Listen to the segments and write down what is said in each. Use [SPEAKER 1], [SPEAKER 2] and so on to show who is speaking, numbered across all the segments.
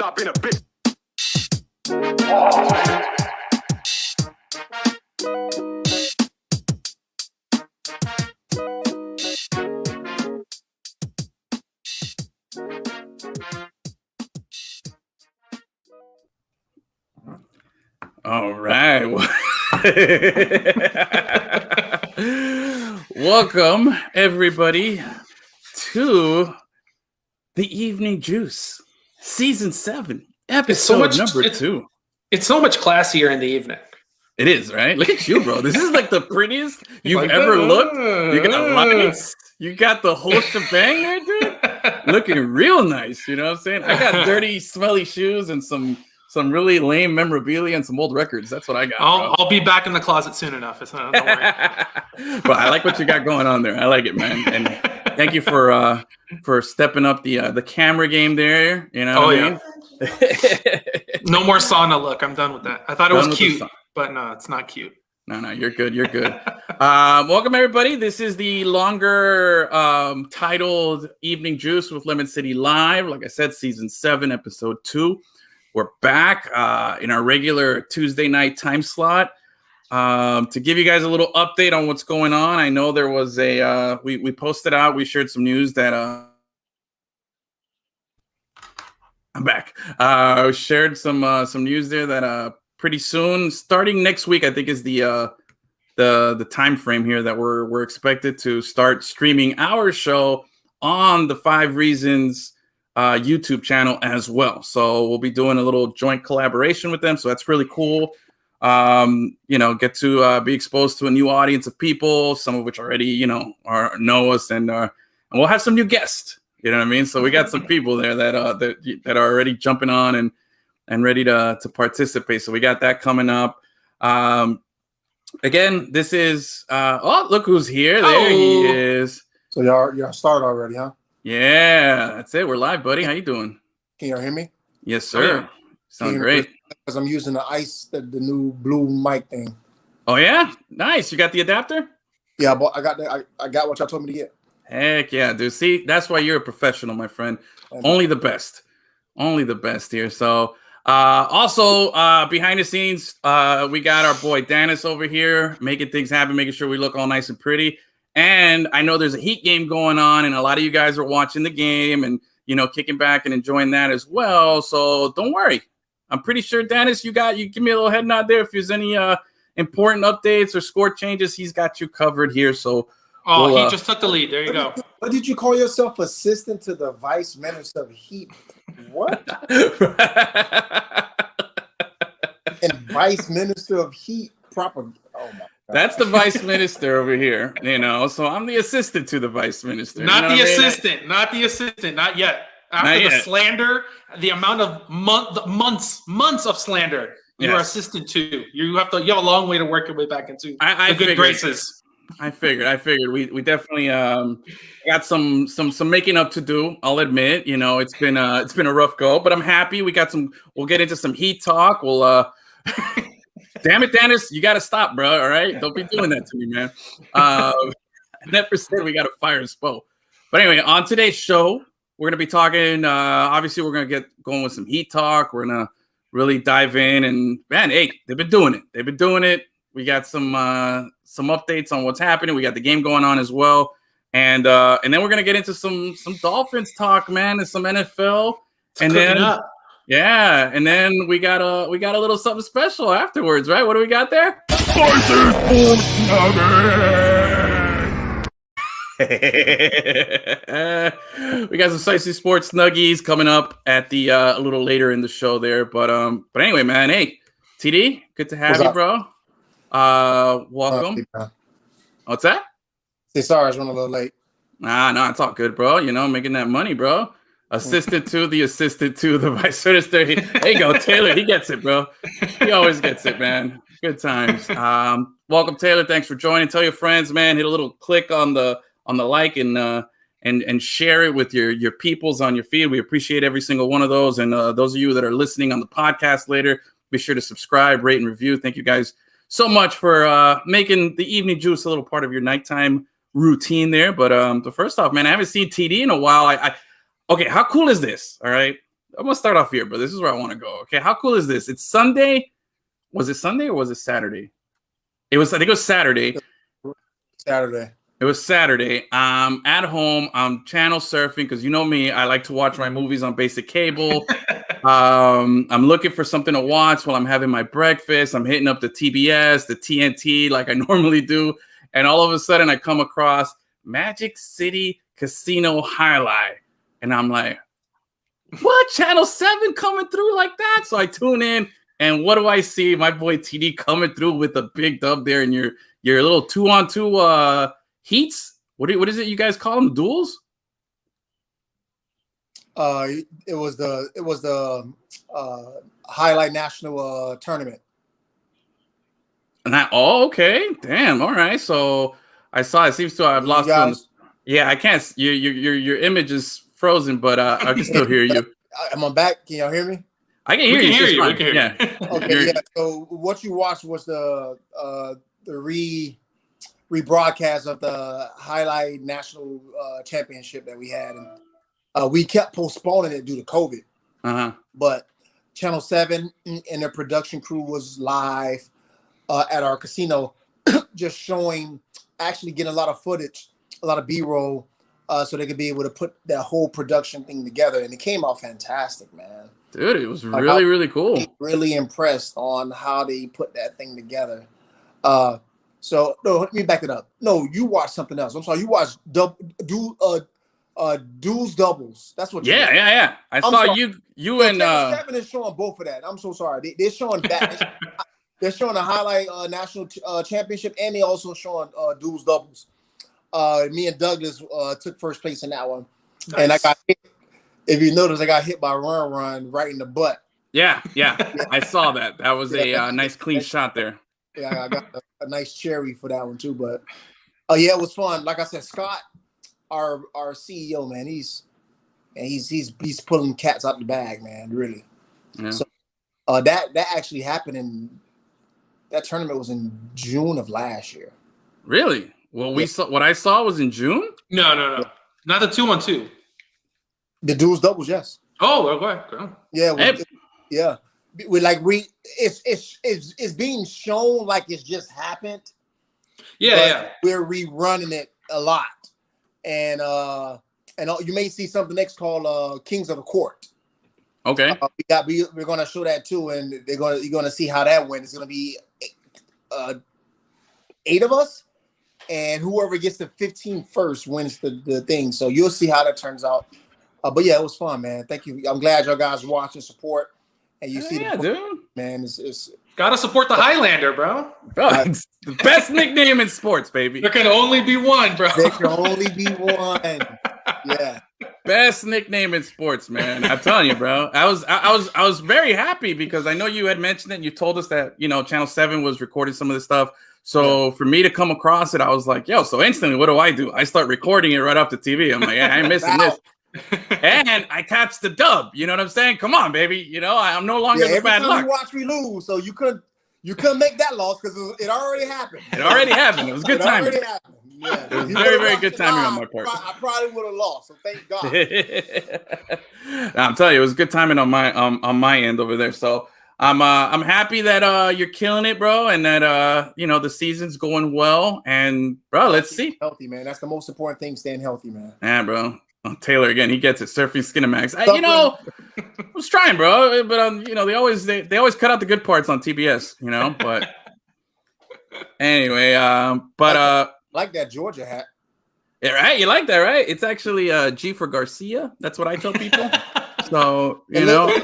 [SPEAKER 1] stop being a bitch.
[SPEAKER 2] All right. Welcome, everybody, to the Evening Juice, Season 7, Episode number 2.
[SPEAKER 3] It's so much classier in the evening.
[SPEAKER 2] It is, right? Look at you, bro. This is like the prettiest you've ever looked. You got lights. You got the whole shebang there, dude. Looking real nice. You know what I'm saying? I got dirty, smelly shoes and some really lame memorabilia and some old records. That's what I got.
[SPEAKER 3] I'll be back in the closet soon enough. Don't worry.
[SPEAKER 2] But I like what you got going on there. I like it, man. And thank you for stepping up the camera game there. You know what I mean?
[SPEAKER 3] No more sauna look. I'm done with that. I thought it was cute, but no, it's not cute.
[SPEAKER 2] No, you're good. You're good. Welcome, everybody. This is the longer titled Evening Juice with Lemon City Live. Like I said, Season 7, Episode 2. We're back in our regular Tuesday night time slot to give you guys a little update on what's going on. I know there was we posted out, we shared some news that I'm back. Shared some news there that pretty soon, starting next week, I think is the time frame here that we're expected to start streaming our show on the 5 Reasons YouTube channel as well. So we'll be doing a little joint collaboration with them. So that's really cool. Get to be exposed to a new audience of people, some of which already, know us, and we'll have some new guests. You know what I mean? So we got some people there that are already jumping on and ready to participate. So we got that coming up. Again, this is look who's here. There he is.
[SPEAKER 4] So y'all started already, huh?
[SPEAKER 2] Yeah, that's it. We're live, buddy. How you doing?
[SPEAKER 4] Can y'all hear me?
[SPEAKER 2] Yes, sir. Sound great.
[SPEAKER 4] Because I'm using the new blue mic thing.
[SPEAKER 2] Oh yeah, nice. You got the adapter?
[SPEAKER 4] Yeah, but I got what y'all told me to get.
[SPEAKER 2] Heck yeah, dude. See, that's why you're a professional, my friend. Only the best here. So also behind the scenes, we got our boy Dennis over here making things happen, making sure we look all nice and pretty. And I know there's a Heat game going on, and a lot of you guys are watching the game and, kicking back and enjoying that as well. So don't worry. I'm pretty sure, Dennis, you give me a little head nod there. If there's any important updates or score changes, he's got you covered here. So
[SPEAKER 3] he just took the lead. There you go.
[SPEAKER 4] What did you call yourself? Assistant to the Vice Minister of Heat? What? And Vice Minister of Heat proper. Oh my God.
[SPEAKER 2] That's the Vice Minister over here, So I'm the assistant to the Vice Minister.
[SPEAKER 3] Not the assistant. Not yet. After the slander, the amount of months of slander you are assistant to. You have a long way to work your way back into the good graces.
[SPEAKER 2] I figured we definitely got some making up to do. I'll admit, it's been a rough go, but I'm happy. We'll get into some Heat talk. We'll damn it, Dennis, you got to stop, bro. All right, don't be doing that to me, man. I never said we got to fire Spo. But anyway, on today's show, we're gonna be talking. Obviously, we're gonna get going with some Heat talk. We're gonna really dive in, and man, hey, they've been doing it. We got some updates on what's happening. We got the game going on as well, and then we're gonna get into some Dolphins talk, man, and some NFL, and then we got a little something special afterwards, right? What do we got there? We got some Spicy Sports Nuggies coming up at the a little later in the show there, but anyway, man, hey, TD, good to have you, bro. Welcome. What's that?
[SPEAKER 4] Sorry, I was running a little late.
[SPEAKER 2] Nah, it's all good, bro. Making that money, bro. Assistant to the Vice Minister. There you go, Taylor. He gets it, bro. He always gets it, man. Good times. Welcome, Taylor. Thanks for joining. Tell your friends, man. Hit a little click on the like and share it with your peoples on your feed. We appreciate every single one of those. And those of you that are listening on the podcast later, be sure to subscribe, rate, and review. Thank you guys so much for making the Evening Juice a little part of your nighttime routine there. But first off, man, I haven't seen TD in a while. Okay, how cool is this? All right. I'm gonna start off here, but this is where I want to go. Okay, how cool is this? It's Sunday. Was it Sunday or was it Saturday? I think it was Saturday.
[SPEAKER 4] Saturday.
[SPEAKER 2] It was Saturday. I'm at home. I'm channel surfing because you know me. I like to watch my movies on basic cable. I'm looking for something to watch while I'm having my breakfast. I'm hitting up the TBS, the TNT, like I normally do. And all of a sudden, I come across Magic City Casino Highlight. And I'm like, what? Channel 7 coming through like that? So I tune in. And what do I see? My boy TD coming through with a big dub there in your little 2-on-2 heats. What is it you guys call them? Duels?
[SPEAKER 4] It was the Highlight National Tournament.
[SPEAKER 2] And okay. Damn. All right. So I saw it seems to have lost you. Yeah, I can't. Your image is frozen, but I can still hear you.
[SPEAKER 4] Am I back? Can y'all hear me?
[SPEAKER 2] I can hear you.
[SPEAKER 3] We can hear
[SPEAKER 2] you.
[SPEAKER 4] Okay. Yeah. So what you watched was the rebroadcast of the Highlight National Championship that we had, and we kept postponing it due to COVID. But Channel 7 and their production crew was live at our casino, just showing, actually getting a lot of footage, a lot of B-roll, so they could be able to put that whole production thing together, and it came out fantastic, man.
[SPEAKER 2] Dude, it was really, really cool.
[SPEAKER 4] Really impressed on how they put that thing together. So no, let me back it up. No, you watched something else. I'm sorry, you watched duels doubles. That's what.
[SPEAKER 2] Yeah. I saw you and
[SPEAKER 4] Channel 7 is showing both of that. I'm so sorry. They're showing that. They're showing a Highlight National Championship, and they also showing duels doubles. Me and Douglas took first place in that one, nice. And I got hit. If you notice, I got hit by Run right in the butt.
[SPEAKER 2] Yeah. I saw that. That was a nice clean shot there.
[SPEAKER 4] Yeah, I got a nice cherry for that one too. But it was fun. Like I said, Scott, our CEO, man, he's pulling cats out the bag, man. Really.
[SPEAKER 2] Yeah.
[SPEAKER 4] So that actually happened that tournament was in June of last year.
[SPEAKER 2] Really? Well, what I saw was in June.
[SPEAKER 3] No, not the 2-on-2.
[SPEAKER 4] The duels doubles, yes.
[SPEAKER 3] Oh, okay.
[SPEAKER 4] Yeah. It's being shown like it's just happened.
[SPEAKER 3] Yeah.
[SPEAKER 4] We're rerunning it a lot, and you may see something next called Kings of the Court.
[SPEAKER 2] Okay.
[SPEAKER 4] We're gonna show that too, and you're gonna see how that went. It's gonna be 8 of us, and whoever gets to 15 first wins the thing. So you'll see how that turns out. But yeah, it was fun, man. Thank you. I'm glad y'all guys watch and support. And you see
[SPEAKER 2] dude.
[SPEAKER 4] Man, it's
[SPEAKER 3] gotta support the Highlander, bro.
[SPEAKER 2] It's the best nickname in sports, baby.
[SPEAKER 3] There can only be one, bro.
[SPEAKER 4] There can only be one. Yeah.
[SPEAKER 2] Best nickname in sports, man. I'm telling you, bro. I was very happy because I know you had mentioned it and you told us that, Channel 7 was recording some of this stuff. So for me to come across it, I was like, so instantly, what do? I start recording it right off the TV. I'm like, I ain't missing this. And I catch the dub. You know what I'm saying? Come on, baby. I'm no longer the bad luck.
[SPEAKER 4] Every time you watch me lose, so you couldn't make that loss because it already happened.
[SPEAKER 2] It already happened. It was good timing.
[SPEAKER 4] It
[SPEAKER 2] was very, very good timing on my part.
[SPEAKER 4] I probably would have lost, so thank God.
[SPEAKER 2] I'm telling you, it was good timing on my end over there. So I'm happy that you're killing it, bro, and that the season's going well. And bro, let's see.
[SPEAKER 4] Healthy, man. That's the most important thing. Staying healthy, man.
[SPEAKER 2] Yeah, bro. Oh, Taylor again, he gets it. Surfing Skinamax. I was trying, bro, but they always cut out the good parts on TBS, But anyway,
[SPEAKER 4] like that Georgia hat.
[SPEAKER 2] Yeah, right. You like that, right? It's actually G for Garcia. That's what I tell people. So it looked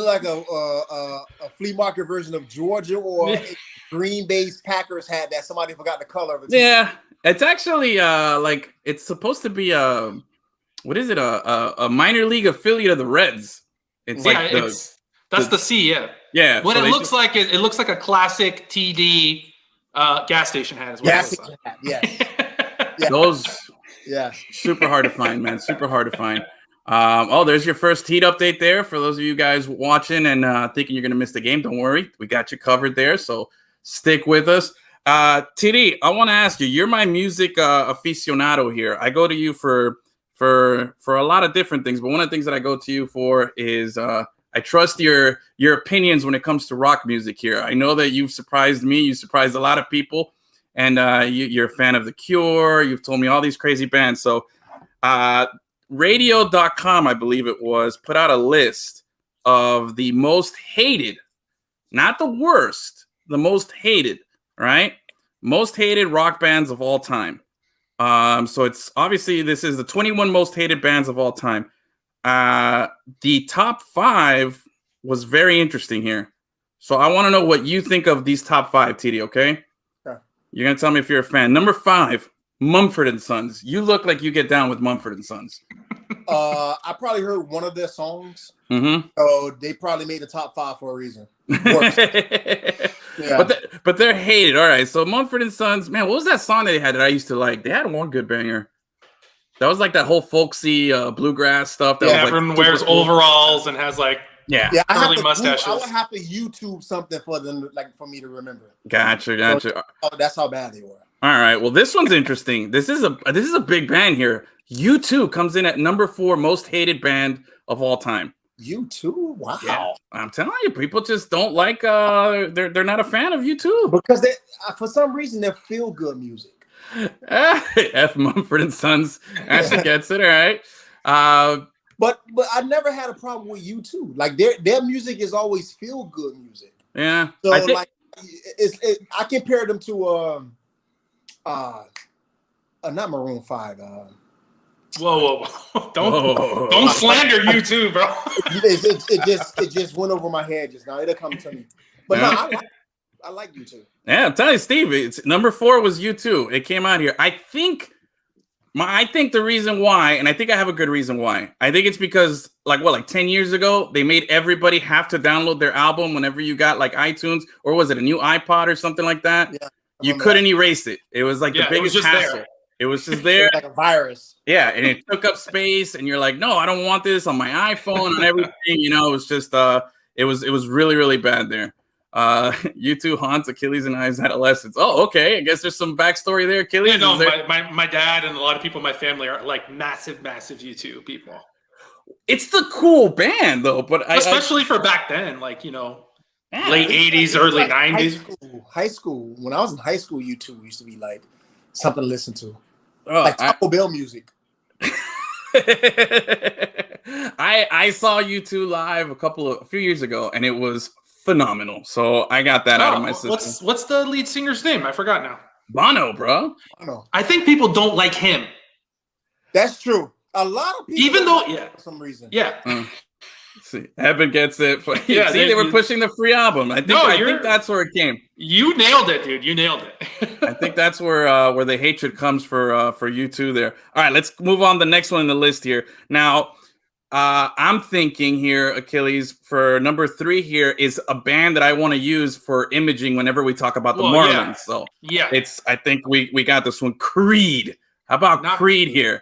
[SPEAKER 4] like a flea market version of Georgia or a Green Bay's Packers hat that somebody forgot the color of it.
[SPEAKER 2] Yeah, it's actually it's supposed to be what is it? A minor league affiliate of the Reds. It's
[SPEAKER 3] that's the C, yeah.
[SPEAKER 2] Yeah.
[SPEAKER 3] What it looks like is it looks like a classic TD gas station hat.
[SPEAKER 4] Gas station hat, yes.
[SPEAKER 2] Yeah. Those, super hard to find, man. Super hard to find. There's your first heat update there. For those of you guys watching and thinking you're gonna miss the game, don't worry, we got you covered there. So stick with us. TD, I want to ask you. You're my music aficionado here. I go to you for for a lot of different things, but one of the things that I go to you for is I trust your opinions when it comes to rock music here. I know that you've surprised me. You surprised a lot of people. And you're a fan of The Cure. You've told me all these crazy bands. So radio.com, I believe it was, put out a list of the most hated, not the worst, the most hated, right? Most hated rock bands of all time. So it's obviously this is the 21 most hated bands of all time. The top 5 was very interesting here. So I want to know what you think of these top 5, TD, okay? Sure. You're going to tell me if you're a fan. Number 5, Mumford & Sons. You look like you get down with Mumford & Sons.
[SPEAKER 4] I probably heard one of their songs.
[SPEAKER 2] Mm-hmm.
[SPEAKER 4] So they probably made the top 5 for a reason.
[SPEAKER 2] Yeah. But they're hated. All right. So Mumford & Sons, man, what was that song they had that I used to like? They had one good banger. That was like that whole folksy bluegrass stuff. That was like
[SPEAKER 3] everyone wears overalls and has like curly mustaches.
[SPEAKER 4] I would have to YouTube something for them, like for me to remember.
[SPEAKER 2] Gotcha.
[SPEAKER 4] So, that's how bad they were.
[SPEAKER 2] All right. Well, this one's interesting. This is a big band here. U2 comes in at number 4 most hated band of all time.
[SPEAKER 4] U2? Wow.
[SPEAKER 2] Yeah, I'm telling you, people just don't like they're not a fan of U2
[SPEAKER 4] because they for some reason they're feel good music.
[SPEAKER 2] F Mumford & Sons actually gets it, all right.
[SPEAKER 4] But I never had a problem with U2. Like their music is always feel good music.
[SPEAKER 2] Yeah.
[SPEAKER 4] So I compare them to not Maroon 5.
[SPEAKER 3] Whoa. Don't slander U2, bro.
[SPEAKER 4] it just went over my head just now. It'll come to me. But no, I like U2.
[SPEAKER 2] Yeah, I'm telling you, Steve, it's number 4 was U2. It came out here. I think the reason why, and I think I have a good reason why. I think it's because like 10 years ago, they made everybody have to download their album whenever you got like iTunes, or was it a new iPod or something like that? Yeah, you couldn't erase it. It was like the biggest hassle.
[SPEAKER 3] There.
[SPEAKER 2] It was just there.
[SPEAKER 4] Like a virus.
[SPEAKER 2] Yeah, and it took up space, and you're like, no, I don't want this on my iPhone and everything. It was just it was really, really bad there. U2 haunts Achilles and I's adolescence. Oh, okay. I guess there's some backstory there, Achilles.
[SPEAKER 3] Yeah, no, my dad and a lot of people in my family are like massive U2 people.
[SPEAKER 2] It's the cool band though, but
[SPEAKER 3] especially for back then, late 80s, early 90s.
[SPEAKER 4] High school. When I was in high school, U2 used to be like something to listen to. Like Taco Bell music.
[SPEAKER 2] I saw U2 live a few years ago, and it was phenomenal. So I got that out of my system.
[SPEAKER 3] What's the lead singer's name? I forgot now.
[SPEAKER 2] Bono, bro.
[SPEAKER 4] Bono.
[SPEAKER 3] I think people don't like him.
[SPEAKER 4] That's true. A lot of people,
[SPEAKER 3] even though,
[SPEAKER 4] for some reason.
[SPEAKER 3] Yeah.
[SPEAKER 2] See, Eben gets it. They were pushing the free album. I think that's where it came.
[SPEAKER 3] You nailed it, dude. You nailed it.
[SPEAKER 2] I think that's where the hatred comes for U2 there. All right, let's move on to the next one in the list here. Now, I'm thinking here, Achilles, for number 3 here is a band that I want to use for imaging whenever we talk about the Marlins. Yeah. So I think we got this one. Creed. How about Creed here?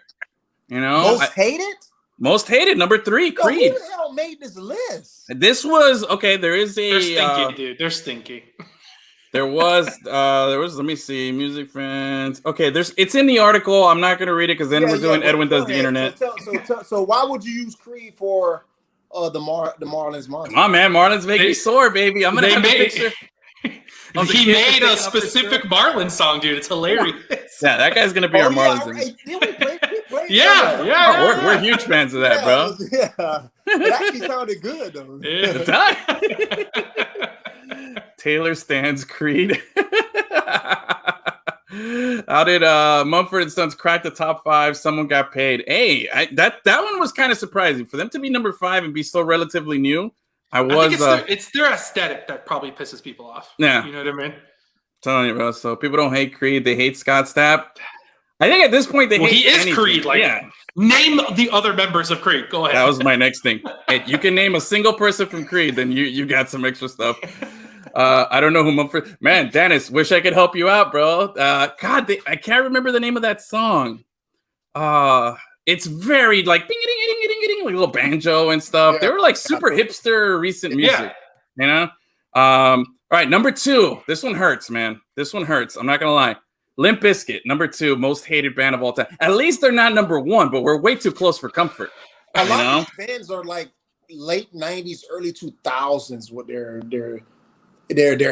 [SPEAKER 4] Hated?
[SPEAKER 2] Most hated, number 3, Creed.
[SPEAKER 4] Who the hell made this list?
[SPEAKER 2] This was okay. They're
[SPEAKER 3] stinky, dude. They're stinky.
[SPEAKER 2] There was, let me see, music fans. Okay, it's in the article. I'm not going to read it because then we're doing Edwin Does the Internet.
[SPEAKER 4] So why would you use Creed for the Marlins?
[SPEAKER 2] Come on, man. Marlins make me sore, baby. I'm going to have a picture.
[SPEAKER 3] He made a specific Marlins song, dude. It's hilarious.
[SPEAKER 2] Yeah, that guy's going to be our Marlins.
[SPEAKER 3] Yeah.
[SPEAKER 2] We're huge fans of that, bro.
[SPEAKER 4] Yeah. It actually sounded good, though.
[SPEAKER 2] Yeah. Taylor stands Creed. How did Mumford & Sons crack the top 5? Someone got paid. Hey, that one was kind of surprising for them to be number 5 and be so relatively new. I think
[SPEAKER 3] it's their aesthetic that probably pisses people off.
[SPEAKER 2] Yeah,
[SPEAKER 3] you know what I mean.
[SPEAKER 2] I'm telling you, bro. So people don't hate Creed; they hate Scott Stapp. I think at this point he is anything.
[SPEAKER 3] Creed. Name the other members of Creed. Go ahead.
[SPEAKER 2] That was my next thing. Hey, you can name a single person from Creed, then you got some extra stuff. I don't know who Mumford. Man, Dennis, wish I could help you out, bro. I can't remember the name of that song. It's very like ding ding ding ding ding, like a little banjo and stuff. They were like super hipster recent music, All right, number 2. This one hurts, man. This one hurts. I'm not gonna lie. Limp Bizkit, number 2, most hated band of all time. At least they're not number 1, but we're way too close for comfort.
[SPEAKER 4] A lot of these bands are like late 90s, early 2000s. What they're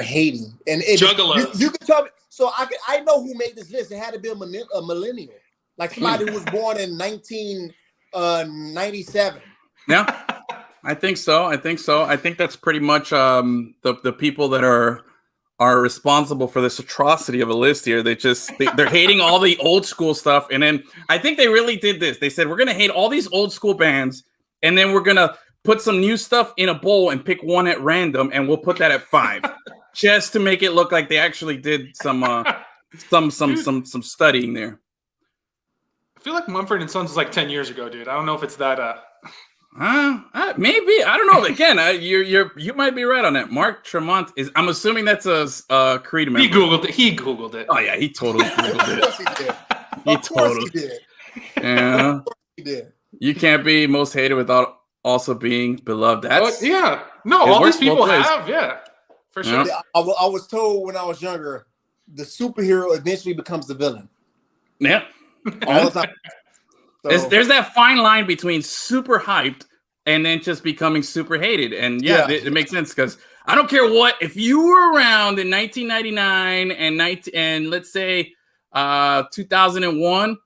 [SPEAKER 4] hating, and
[SPEAKER 3] Juggalos.
[SPEAKER 4] You can tell me. So I know who made this list. It had to be a millennial, like somebody who was born in 1997.
[SPEAKER 2] Yeah, I think so. I think that's pretty much the people that are responsible for this atrocity of a list here. They're hating all the old school stuff, and then I think they really did this. They said we're gonna hate all these old school bands, and then we're gonna put some new stuff in a bowl and pick one at random, and we'll put that at 5, just to make it look like they actually did some studying there.
[SPEAKER 3] I feel like Mumford and Sons was like 10 years ago, dude. I don't know if it's that.
[SPEAKER 2] Maybe, I don't know. Again, you might be right on that. Mark Tremont is. I'm assuming that's a Creed member.
[SPEAKER 3] He googled it.
[SPEAKER 2] Oh yeah, he totally googled it.
[SPEAKER 4] Of course he did.
[SPEAKER 2] Yeah,
[SPEAKER 4] of course he did.
[SPEAKER 2] You can't be most hated without also being beloved. That's
[SPEAKER 3] yeah. No, all these people have. Yeah, for sure.
[SPEAKER 4] Yeah. I was told when I was younger, the superhero eventually becomes the villain.
[SPEAKER 2] Yeah,
[SPEAKER 4] all the time.
[SPEAKER 2] So, there's that fine line between super hyped and then just becoming super hated. And it makes sense because I don't care what, if you were around in 1999 and let's say 2001,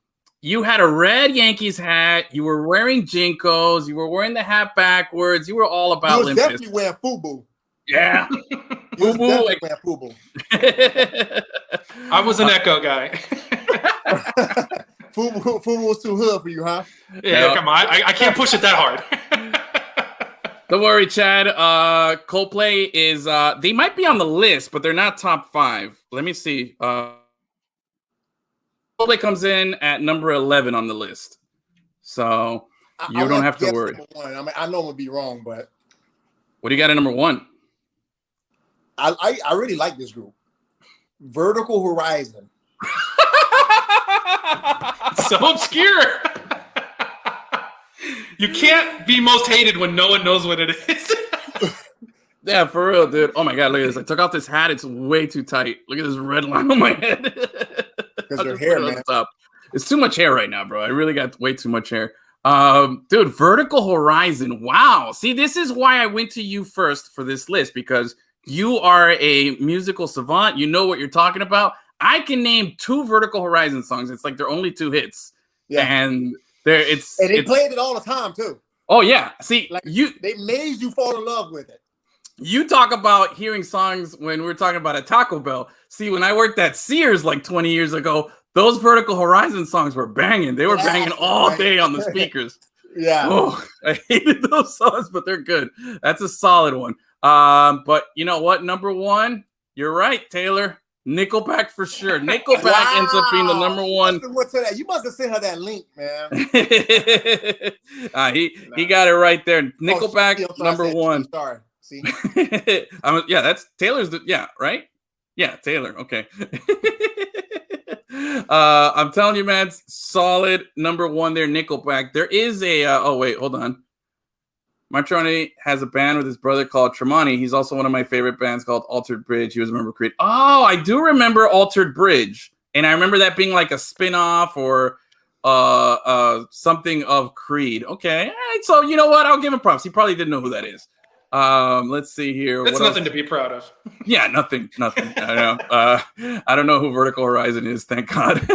[SPEAKER 2] you had a red Yankees hat, you were wearing Jinkos, you were wearing the hat backwards, you were all about
[SPEAKER 4] You was definitely wearing FUBU.
[SPEAKER 2] Yeah.
[SPEAKER 4] You was definitely wearing FUBU.
[SPEAKER 3] I was an Echo guy.
[SPEAKER 4] FUBU was too hood for you, huh?
[SPEAKER 3] Yeah, come on. I can't push it that hard.
[SPEAKER 2] Don't worry, Chad. Coldplay is they might be on the list, but they're not top 5. Let me see. Coldplay comes in at number 11 on the list. So you don't have to worry.
[SPEAKER 4] I mean, I know I'm gonna be wrong, but
[SPEAKER 2] what do you got at number 1?
[SPEAKER 4] I really like this group. Vertical Horizon.
[SPEAKER 3] So obscure. You can't be most hated when no one knows what it is.
[SPEAKER 2] Yeah, for real, dude. Oh my god, look at this. I took off this hat. It's way too tight. Look at this red line on my head.
[SPEAKER 4] Because your hair, man.
[SPEAKER 2] It's too much hair right now, bro. I really got way too much hair. Dude, Vertical Horizon. Wow. See, this is why I went to you first for this list, because you are a musical savant. You know what you're talking about. I can name 2 Vertical Horizon songs. It's like they're only 2 hits. Yeah. And they
[SPEAKER 4] played it all the time too.
[SPEAKER 2] Oh yeah. See,
[SPEAKER 4] like they made you fall in love with it.
[SPEAKER 2] You talk about hearing songs when we're talking about a Taco Bell. See, when I worked at Sears like 20 years ago, those Vertical Horizon songs were banging. They were banging all day on the speakers.
[SPEAKER 4] Yeah.
[SPEAKER 2] Oh, I hated those songs, but they're good. That's a solid one. But you know what? Number 1, you're right, Taylor. Nickelback for sure. Nickelback ends up being the number 1.
[SPEAKER 4] You must have sent her that link, man.
[SPEAKER 2] He got it right there. Nickelback number 1.
[SPEAKER 4] Sorry. See?
[SPEAKER 2] Yeah, that's Taylor's. Right? Yeah, Taylor. Okay. I'm telling you, man, solid number 1 there. Nickelback. There is a. Oh wait, hold on. Martroni has a band with his brother called Tremonti. He's also one of my favorite bands called Altered Bridge. He was a member of Creed. Oh, I do remember Altered Bridge. And I remember that being like a spin-off or something of Creed. Okay. All right. So you know what? I'll give him props. He probably didn't know who that is. Let's see here.
[SPEAKER 3] That's nothing to be proud of.
[SPEAKER 2] Yeah, nothing. I know. I don't know who Vertical Horizon is. Thank God.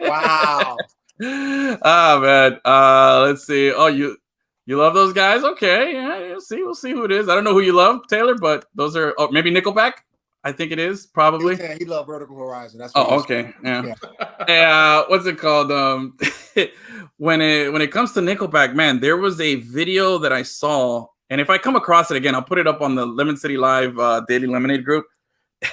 [SPEAKER 4] Wow.
[SPEAKER 2] Oh, man. Let's see. Oh, you love those guys? Okay. Yeah, we'll see who it is. I don't know who you love, Taylor, but those are maybe Nickelback. I think it is probably.
[SPEAKER 4] He loved Vertical Horizon. That's
[SPEAKER 2] okay. Yeah. What's it called? When it comes to Nickelback, man, there was a video that I saw, and if I come across it again, I'll put it up on the Lemon City Live Daily Lemonade group.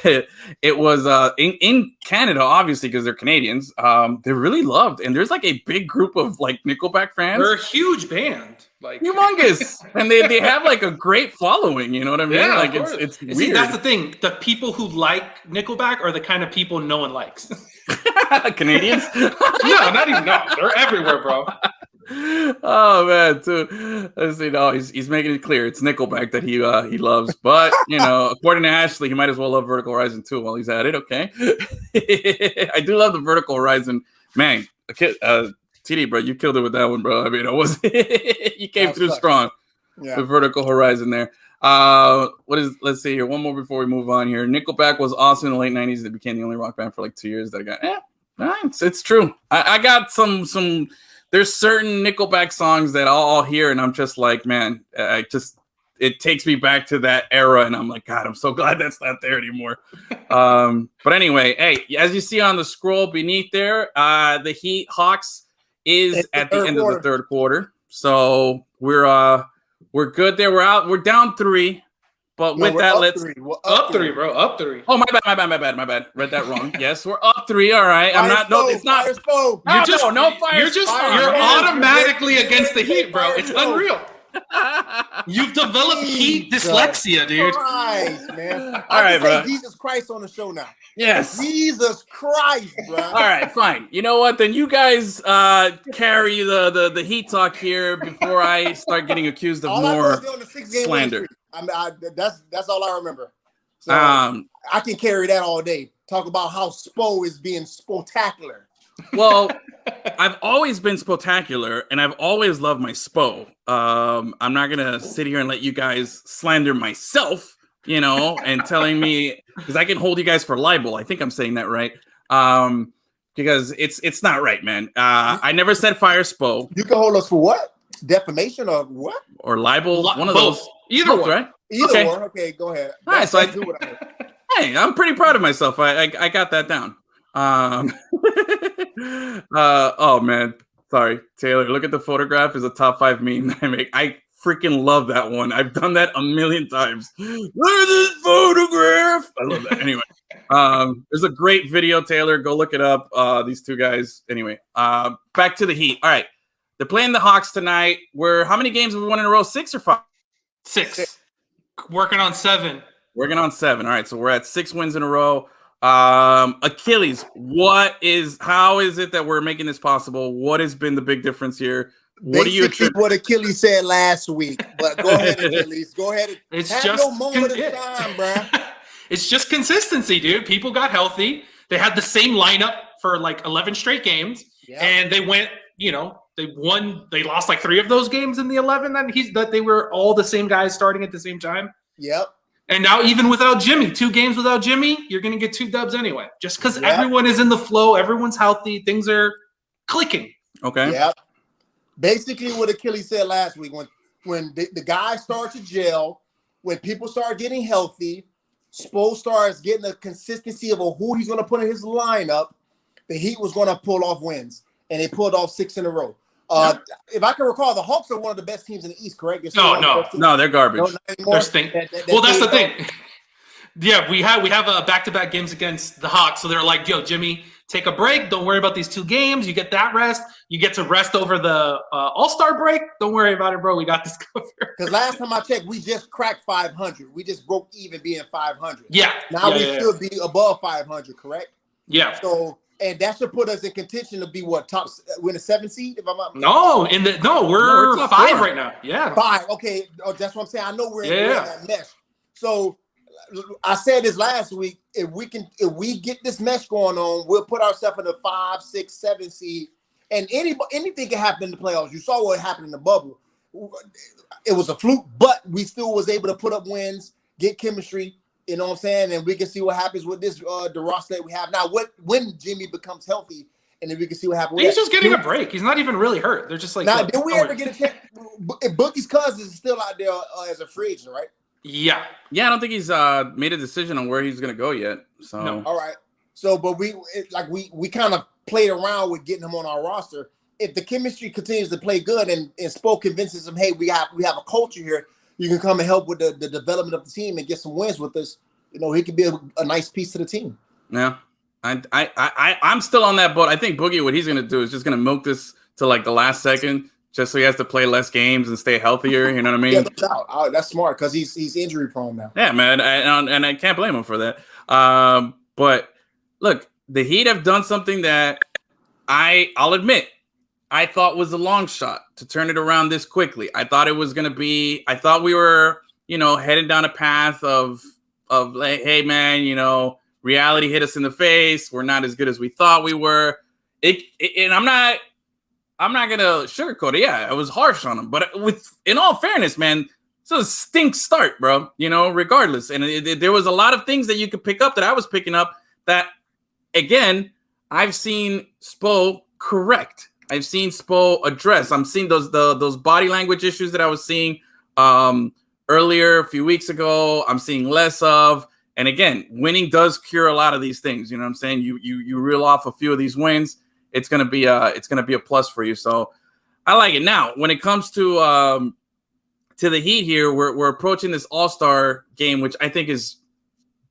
[SPEAKER 2] It was in Canada, obviously, because they're Canadians. They're really loved, and there's like a big group of like Nickelback fans.
[SPEAKER 3] They're a huge band, like
[SPEAKER 2] humongous, and they have like a great following. You know what I mean?
[SPEAKER 3] Yeah,
[SPEAKER 2] like it's weird.
[SPEAKER 3] See, that's the thing. The people who like Nickelback are the kind of people no one likes.
[SPEAKER 2] Canadians?
[SPEAKER 3] No, not even. No, they're everywhere, bro.
[SPEAKER 2] Oh man, too. Let's see. No, he's making it clear it's Nickelback that he loves. But according to Ashley, he might as well love Vertical Horizon too while he's at it. Okay. I do love the Vertical Horizon. Man, TD, bro, you killed it with that one, bro. I mean, it was you came through strong. Yeah. The Vertical Horizon there. Let's see here. One more before we move on here. Nickelback was awesome in the late 90s. They became the only rock band for like 2 years that I got. It's true. I got some. There's certain Nickelback songs that I'll hear and I'm just like, man, it takes me back to that era. And I'm like, God, I'm so glad that's not there anymore. But anyway, hey, as you see on the scroll beneath there, the Heat Hawks is at the end of the third quarter. So we're good there. We're down 3. But with that, let's
[SPEAKER 3] up three, bro. Up 3.
[SPEAKER 2] Oh, my bad. Read that wrong. Yes, we're up 3. All right. It's not.
[SPEAKER 3] You're automatically against the Heat, bro. It's unreal. You've developed Heat dyslexia, dude.
[SPEAKER 4] Christ, man.
[SPEAKER 2] All right, bro.
[SPEAKER 4] Jesus Christ on the show now.
[SPEAKER 2] Yes.
[SPEAKER 4] Jesus Christ, bro.
[SPEAKER 2] All right, fine. You know what? Then you guys carry the Heat talk here before I start getting accused of more slander.
[SPEAKER 4] That's all I remember. So I can carry that all day. Talk about how Spo is being spectacular.
[SPEAKER 2] Well, I've always been spectacular, and I've always loved my Spo. I'm not gonna sit here and let you guys slander myself, and telling me because I can hold you guys for libel. I think I'm saying that right. Because it's not right, man. I never said fire Spo.
[SPEAKER 4] You can hold us for what? Defamation or what?
[SPEAKER 2] Or libel? One of
[SPEAKER 3] both.
[SPEAKER 2] Those.
[SPEAKER 3] Either one,
[SPEAKER 2] right?
[SPEAKER 4] Either one. Okay, go ahead.
[SPEAKER 2] All right, so hey, I'm pretty proud of myself. I got that down. Oh man, sorry, Taylor. Look at the photograph. Is a top 5 meme that I make. I freaking love that one. I've done that a million times. Look at this photograph. I love that. Anyway, there's a great video, Taylor. Go look it up. These two guys. Anyway, back to the Heat. All right, they're playing the Hawks tonight. How many games have we won in a row? 6 or 5?
[SPEAKER 3] 6. Working on 7.
[SPEAKER 2] All right, so we're at 6 wins in a row. Achilles, how is it that we're making this possible? What has been the big difference here? What do you attribute?
[SPEAKER 4] What Achilles said last week, but go ahead, Achilles. Go ahead.
[SPEAKER 3] Have your moment of
[SPEAKER 4] time, bro.
[SPEAKER 3] It's just consistency, dude. People got healthy. They had the same lineup for like 11 straight games, and they went, they won. They lost like 3 of those games in the 11 that they were all the same guys starting at the same time.
[SPEAKER 4] Yep.
[SPEAKER 3] And now even without Jimmy, 2 games without Jimmy, you're going to get 2 dubs anyway. Just because everyone is in the flow, everyone's healthy, things are clicking.
[SPEAKER 2] Okay.
[SPEAKER 4] Yeah. Basically what Achilles said last week, when the guys start to gel, when people start getting healthy, Spo starts getting a consistency of who he's going to put in his lineup, the Heat was going to pull off wins. And they pulled off 6 in a row. If I can recall, the Hawks are one of the best teams in the East, correct?
[SPEAKER 2] No, they're garbage.
[SPEAKER 3] They're stink. Well, that's the thing. Yeah, we have a back-to-back games against the Hawks, so they're like, "Yo, Jimmy, take a break. Don't worry about these 2 games. You get that rest. You get to rest over the All-Star break. Don't worry about it, bro. We got this covered."
[SPEAKER 4] Because last time I checked, we just cracked 500. We just broke even being 500.
[SPEAKER 3] Yeah.
[SPEAKER 4] Now we should be above 500, correct?
[SPEAKER 3] Yeah.
[SPEAKER 4] So. And that should put us in contention to be win a 7 seed, if I'm not
[SPEAKER 3] mistaken. We're 5 right now. Yeah.
[SPEAKER 4] 5. Okay. Oh, that's what I'm saying. I know we're in that mesh. So I said this last week. If we get this mesh going on, we'll put ourselves in a 5, 6, 7 seed. And anything can happen in the playoffs. You saw what happened in the bubble. It was a fluke, but we still was able to put up wins, get chemistry. You know what I'm saying? And we can see what happens with this the roster that we have now. When Jimmy becomes healthy, and then we can see what happens.
[SPEAKER 3] He's just getting a break. He's not even really hurt. They're just like.
[SPEAKER 4] Now, did we ever get a chance? Boogie's cousin is still out there as a free agent, right?
[SPEAKER 3] Yeah.
[SPEAKER 2] Yeah, I don't think he's made a decision on where he's going to go yet. So.
[SPEAKER 4] No. All right. So, but we kind of played around with getting him on our roster. If the chemistry continues to play good and Spo convinces him, hey, we have a culture here. You can come and help with the development of the team and get some wins with us. He could be a nice piece to the team.
[SPEAKER 2] Yeah, I'm still on that boat. I think Boogie, what he's going to do is just going to milk this to like the last second, just so he has to play less games and stay healthier. You know what I mean?
[SPEAKER 4] Yeah, no doubt. That's smart because he's injury prone now.
[SPEAKER 2] Yeah, man, and I can't blame him for that. But look, the Heat have done something that I'll admit I thought was a long shot to turn it around this quickly. I thought it was going to be, I thought we were, heading down a path of like, hey man, reality hit us in the face. We're not as good as we thought we were. And I'm not going to sugarcoat it. Yeah, I was harsh on him, but in all fairness, man, it's a stink start, bro, regardless. And there was a lot of things that you could pick up that I was picking up that, again, I've seen Spo correct. I've seen Spo address. I'm seeing those body language issues that I was seeing earlier a few weeks ago. I'm seeing less of. And again, winning does cure a lot of these things. You know what I'm saying? You reel off a few of these wins, it's gonna be a plus for you. So I like it. Now, when it comes to the Heat here, we're approaching this All-Star game, which I think is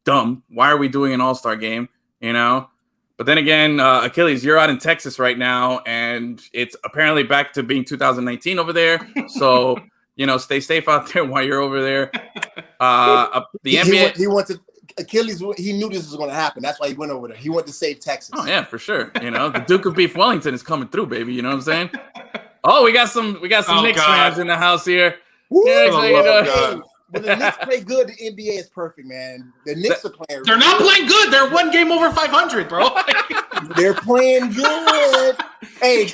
[SPEAKER 2] dumb. Why are we doing an All-Star game? But then again, Achilles, you're out in Texas right now, and it's apparently back to being 2019 over there. So, stay safe out there while you're over there. The NBA.
[SPEAKER 4] He went to Achilles. He knew this was going to happen. That's why he went over there. He went to save Texas.
[SPEAKER 2] Oh yeah, for sure. The Duke of Beef Wellington is coming through, baby. You know what I'm saying? Oh, we got some Knicks fans in the house here.
[SPEAKER 4] Woo! Yeah, when the Knicks play good, the NBA is perfect, man. The Knicks are playing.
[SPEAKER 3] They're not playing good. They're one game over 500, bro.
[SPEAKER 4] They're playing good. Hey,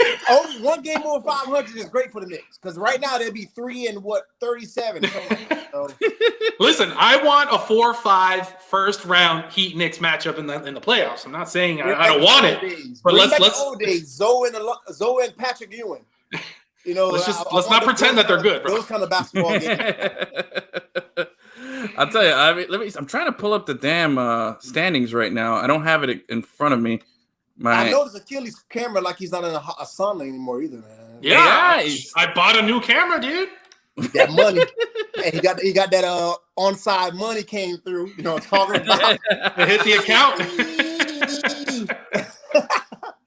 [SPEAKER 4] one game over 500 is great for the Knicks because right now they'll be 3-37. So.
[SPEAKER 3] Listen, I want a 4-5 first round Heat Knicks matchup in the playoffs. I'm not saying I don't want it, but let's
[SPEAKER 4] old days. Zoe and Patrick Ewing.
[SPEAKER 3] Let's not pretend that they're good, bro.
[SPEAKER 4] Those kind of basketball games.
[SPEAKER 2] I'll tell you. I'm trying to pull up the damn standings right now. I don't have it in front of me.
[SPEAKER 4] I noticed Achilles' camera like he's not in a sauna anymore either, man.
[SPEAKER 3] Yeah, I bought a new camera, dude.
[SPEAKER 4] That money, and he got that onside money came through. Talking about
[SPEAKER 3] it hit the account.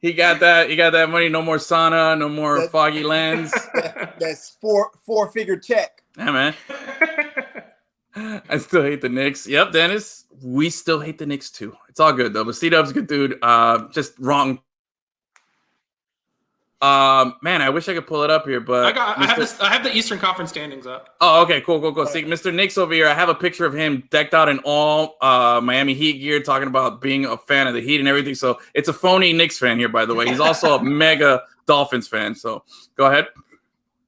[SPEAKER 2] He got that money. No more sauna. No more foggy lens.
[SPEAKER 4] That's four-figure check.
[SPEAKER 2] Yeah, man. I still hate the Knicks. Yep, Dennis. We still hate the Knicks too. It's all good though. But C-Dub's a good dude. Just wrong. Man, I wish I could pull it up here, but
[SPEAKER 3] I have the Eastern Conference standings up.
[SPEAKER 2] Oh, okay, cool. See, Mr. Knicks over here. I have a picture of him decked out in all Miami Heat gear, talking about being a fan of the Heat and everything. So it's a phony Knicks fan here, by the way. He's also a mega Dolphins fan. So go ahead.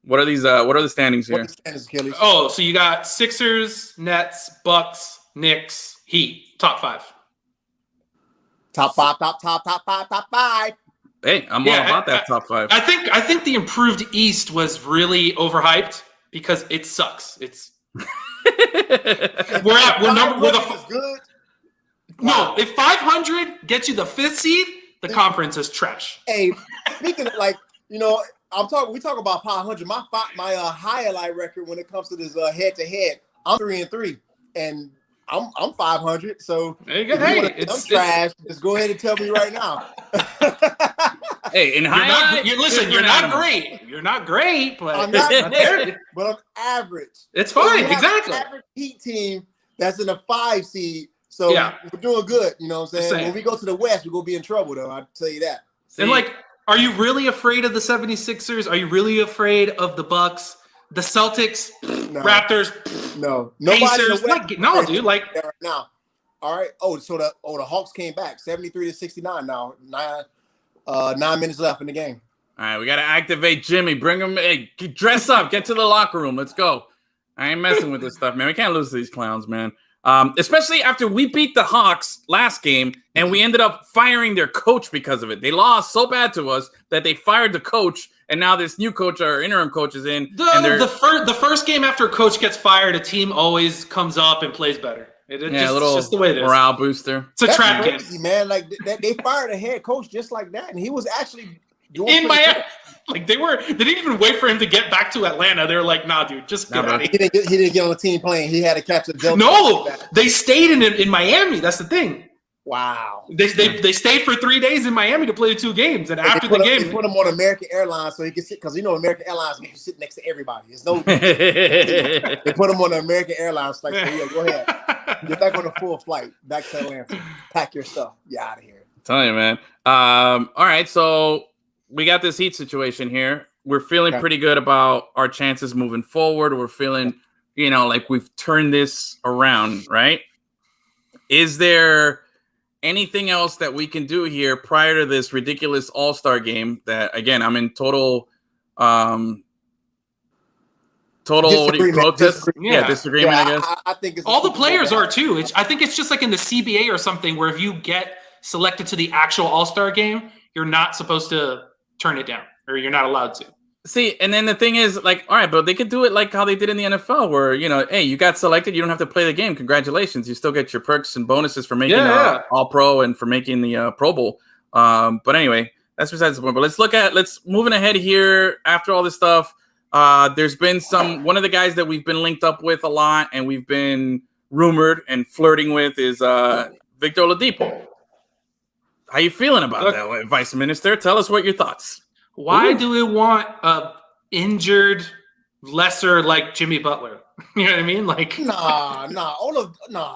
[SPEAKER 2] What are these? What are the standings here?
[SPEAKER 3] Oh, so you got Sixers, Nets, Bucks, Knicks, Heat, top five.
[SPEAKER 4] Top five.
[SPEAKER 2] Hey, I'm all about that top five.
[SPEAKER 3] I think the improved East was really overhyped because it sucks. It's we're good. No, if 500 gets you the 5th seed, the conference is trash.
[SPEAKER 4] Hey, speaking of we talk about 500. My highlight record when it comes to this head-to-head, I'm 3-3, and I'm 500. So I'm trash. Just go ahead and tell me right now.
[SPEAKER 2] Hey, in highlight,
[SPEAKER 3] you're not great. You're not great, but
[SPEAKER 4] I'm not great, but I'm average.
[SPEAKER 3] It's fine. Exactly.
[SPEAKER 4] An average Heat team that's in a 5 seed. So we're doing good. You know what I'm saying? When we go to the West, we're gonna be in trouble, though. I'll tell you that.
[SPEAKER 3] And are you really afraid of the 76ers? Are you really afraid of the Bucks, the Celtics, Raptors?
[SPEAKER 4] No.
[SPEAKER 3] Pacers? No, dude. Right
[SPEAKER 4] now. All right. Oh, so the Hawks came back 73-69 now. 9 minutes left in the game.
[SPEAKER 2] All right, we got to activate Jimmy. Bring him. Hey, dress up. Get to the locker room. Let's go. I ain't messing with this stuff, man. We can't lose to these clowns, man. Especially after we beat the Hawks last game and we ended up firing their coach because of it. They lost so bad to us that they fired the coach, and now this new coach, our interim coach, is in.
[SPEAKER 3] The first game after a coach gets fired, a team always comes up and plays better. It's just the way it is.
[SPEAKER 2] Morale booster.
[SPEAKER 3] It's a trap game,
[SPEAKER 4] man. Like they fired a head coach just like that, and he was actually doing
[SPEAKER 3] in Miami. Like they didn't even wait for him to get back to Atlanta. They were like, "Nah, dude, just get out of here."
[SPEAKER 4] He didn't get on the team playing. He had to catch a Delta.
[SPEAKER 3] No, they stayed in Miami. That's the thing.
[SPEAKER 4] Wow.
[SPEAKER 3] They stayed for 3 days in Miami to play the 2 games, and after the game,
[SPEAKER 4] they put him on American Airlines so he could sit because American Airlines makes you sit next to everybody. There's no. They put him on the American Airlines like, go ahead, get back on a full flight back to Atlanta. Pack your stuff. You're out of here.
[SPEAKER 2] I'm telling you, man. All right, so we got this Heat situation here. We're feeling pretty good about our chances moving forward. We're feeling, like we've turned this around, right? Is there anything else that we can do here prior to this ridiculous All-Star game that, again, I'm in total protest? Disagreement, I guess.
[SPEAKER 3] I think all the players are too. I think it's just like in the CBA or something where if you get selected to the actual All-Star game, you're not supposed to turn it down, or you're not allowed to.
[SPEAKER 2] See, and then the thing is, like, all right, but they could do it like how they did in the NFL, where, hey, you got selected, you don't have to play the game. Congratulations. You still get your perks and bonuses for making All-Pro and for making the Pro Bowl. But anyway, that's besides the point. But let's moving ahead here after all this stuff. There's been one of the guys that we've been linked up with a lot and we've been rumored and flirting with is Victor Oladipo. How you feeling about that, Vice Minister? Tell us what your thoughts.
[SPEAKER 3] Why do we want a injured, lesser like Jimmy Butler? You know what I mean? Like,
[SPEAKER 4] nah,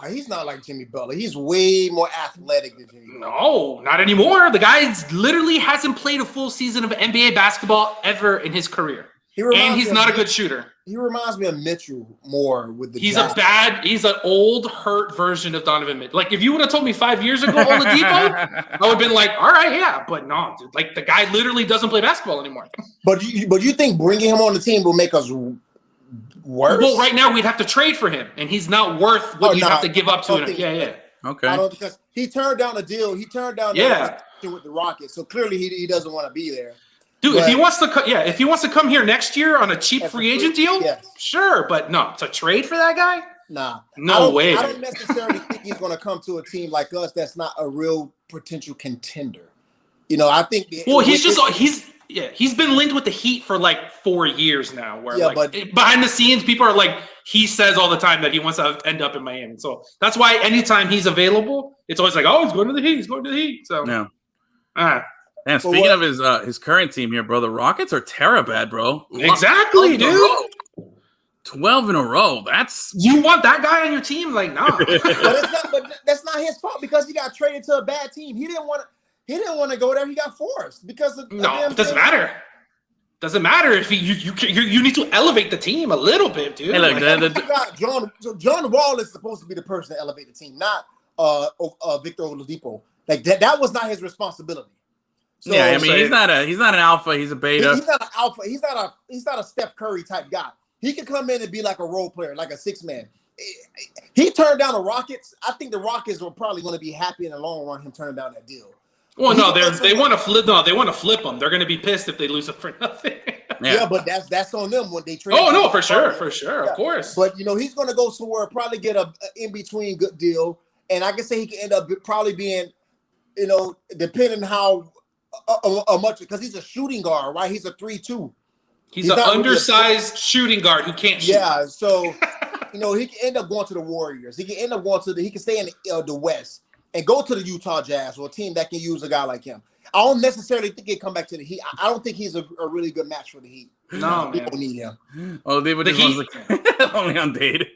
[SPEAKER 4] he's not like Jimmy Butler. He's way more athletic than Jimmy Butler.
[SPEAKER 3] No, not anymore. The guy literally hasn't played a full season of NBA basketball ever in his career. And he's not a good shooter.
[SPEAKER 4] He reminds me of Mitchell more with the
[SPEAKER 3] he's an old, hurt version of Donovan Mitchell. Like, if you would have told me 5 years ago, Oladipo, I would have been like, all right, yeah. But no, dude, like, the guy literally doesn't play basketball anymore.
[SPEAKER 4] But you think bringing him on the team will make us worse?
[SPEAKER 3] Well, right now we'd have to trade for him, and he's not worth what you have to give up to him. Yeah.
[SPEAKER 2] Okay.
[SPEAKER 4] Because he turned down a deal. He turned down with the Rockets. So clearly he doesn't want to be there.
[SPEAKER 3] Dude, if he wants to come here next year on a cheap free agent deal, sure, but no, to trade for that guy?
[SPEAKER 4] Nah.
[SPEAKER 3] No way.
[SPEAKER 4] I don't necessarily think he's going to come to a team like us that's not a real potential contender. I think
[SPEAKER 3] he's been linked with the Heat for like 4 years now, where but behind the scenes people are like, he says all the time that he wants to end up in Miami. So that's why anytime he's available, it's always like, oh, he's going to the Heat. So
[SPEAKER 2] yeah. Man, speaking of his current team here, bro, the Rockets are bad, bro.
[SPEAKER 3] Exactly, dude.
[SPEAKER 2] 12 in a row.
[SPEAKER 3] You want that guy on your team? Like, nah.
[SPEAKER 4] but that's not his fault because he got traded to a bad team. He didn't want to go there. He got forced because of
[SPEAKER 3] it doesn't matter. Doesn't matter if you need to elevate the team a little bit, dude.
[SPEAKER 2] Hey, look,
[SPEAKER 4] John Wall is supposed to be the person to elevate the team, not Victor Oladipo. Like that was not his responsibility.
[SPEAKER 2] So, yeah, I mean, he's not an alpha. He's a beta.
[SPEAKER 4] He's not an alpha. He's not a Steph Curry type guy. He can come in and be like a role player, like a six man. He turned down the Rockets. I think the Rockets were probably going to be happy in the long run him turning down that deal.
[SPEAKER 3] Well, no, they want to flip. No, they want to flip him. They're going to be pissed if they lose him for nothing.
[SPEAKER 4] Yeah, but that's on them when they trade.
[SPEAKER 3] Oh no, for sure, of course.
[SPEAKER 4] But he's going to go somewhere, probably get a in between good deal, and I can say he can end up probably being, depending how. Much because he's a shooting guard, right? He's a 3-2.
[SPEAKER 3] He's an undersized shooting guard who can't shoot.
[SPEAKER 4] Yeah, so he can end up going to the Warriors. He can end up going to he can stay in the West and go to the Utah Jazz or a team that can use a guy like him. I don't necessarily think he'd come back to the Heat. I don't think he's a really good match for the Heat.
[SPEAKER 3] No,
[SPEAKER 4] we don't need him.
[SPEAKER 2] Oh, they would just only on date.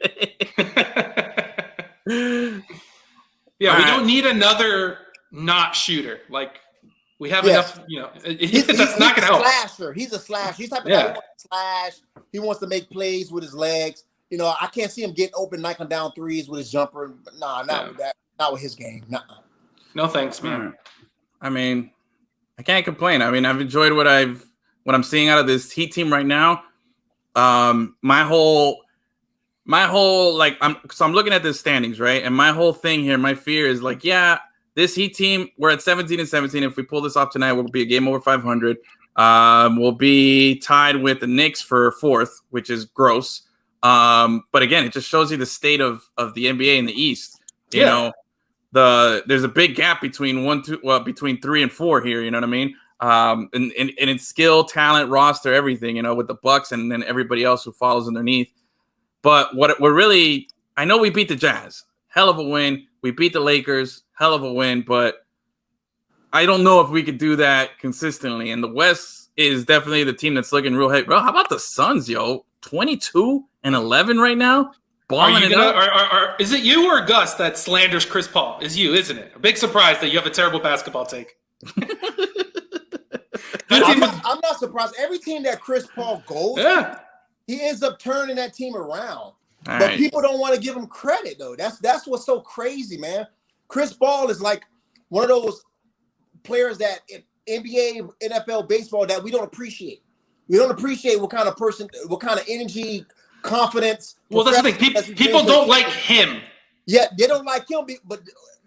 [SPEAKER 3] Yeah, we don't need another not shooter. Like, we have enough, that's not going to help.
[SPEAKER 4] He's a slasher. He's the type of guy who wants to slash. He wants to make plays with his legs. I can't see him getting open, knocking down threes with his jumper. Nah, not with that. Not with his game. Nuh-uh.
[SPEAKER 3] No thanks, man.
[SPEAKER 2] I mean, I can't complain. I mean, I've enjoyed what I'm seeing out of this Heat team right now. My whole I'm looking at the standings, right? And my whole thing here, my fear is like, this Heat team, we're at 17-17. If we pull this off tonight, we'll be a game over 500. We'll be tied with the Knicks for fourth, which is gross. But again, it just shows you the state of the NBA in the East. There's a big gap between 3 and 4 here. You know what I mean? And it's skill, talent, roster, everything. With the Bucks and then everybody else who follows underneath. But I know we beat the Jazz, hell of a win. We beat the Lakers. Hell of a win, but I don't know if we could do that consistently. And the West is definitely the team that's looking real heavy. Bro, how about the Suns, yo? 22-11 right now?
[SPEAKER 3] Is it you or Gus that slanders Chris Paul? It's you, isn't it? A big surprise that you have a terrible basketball take.
[SPEAKER 4] I'm not surprised. Every team that Chris Paul goes, he ends up turning that team around. But people don't want to give him credit, though. That's what's so crazy, man. Chris Paul is like one of those players that in NBA, NFL, baseball that we don't appreciate. We don't appreciate what kind of person, what kind of energy, confidence.
[SPEAKER 3] Well, that's the thing. People don't like him.
[SPEAKER 4] Yeah, they don't like him, but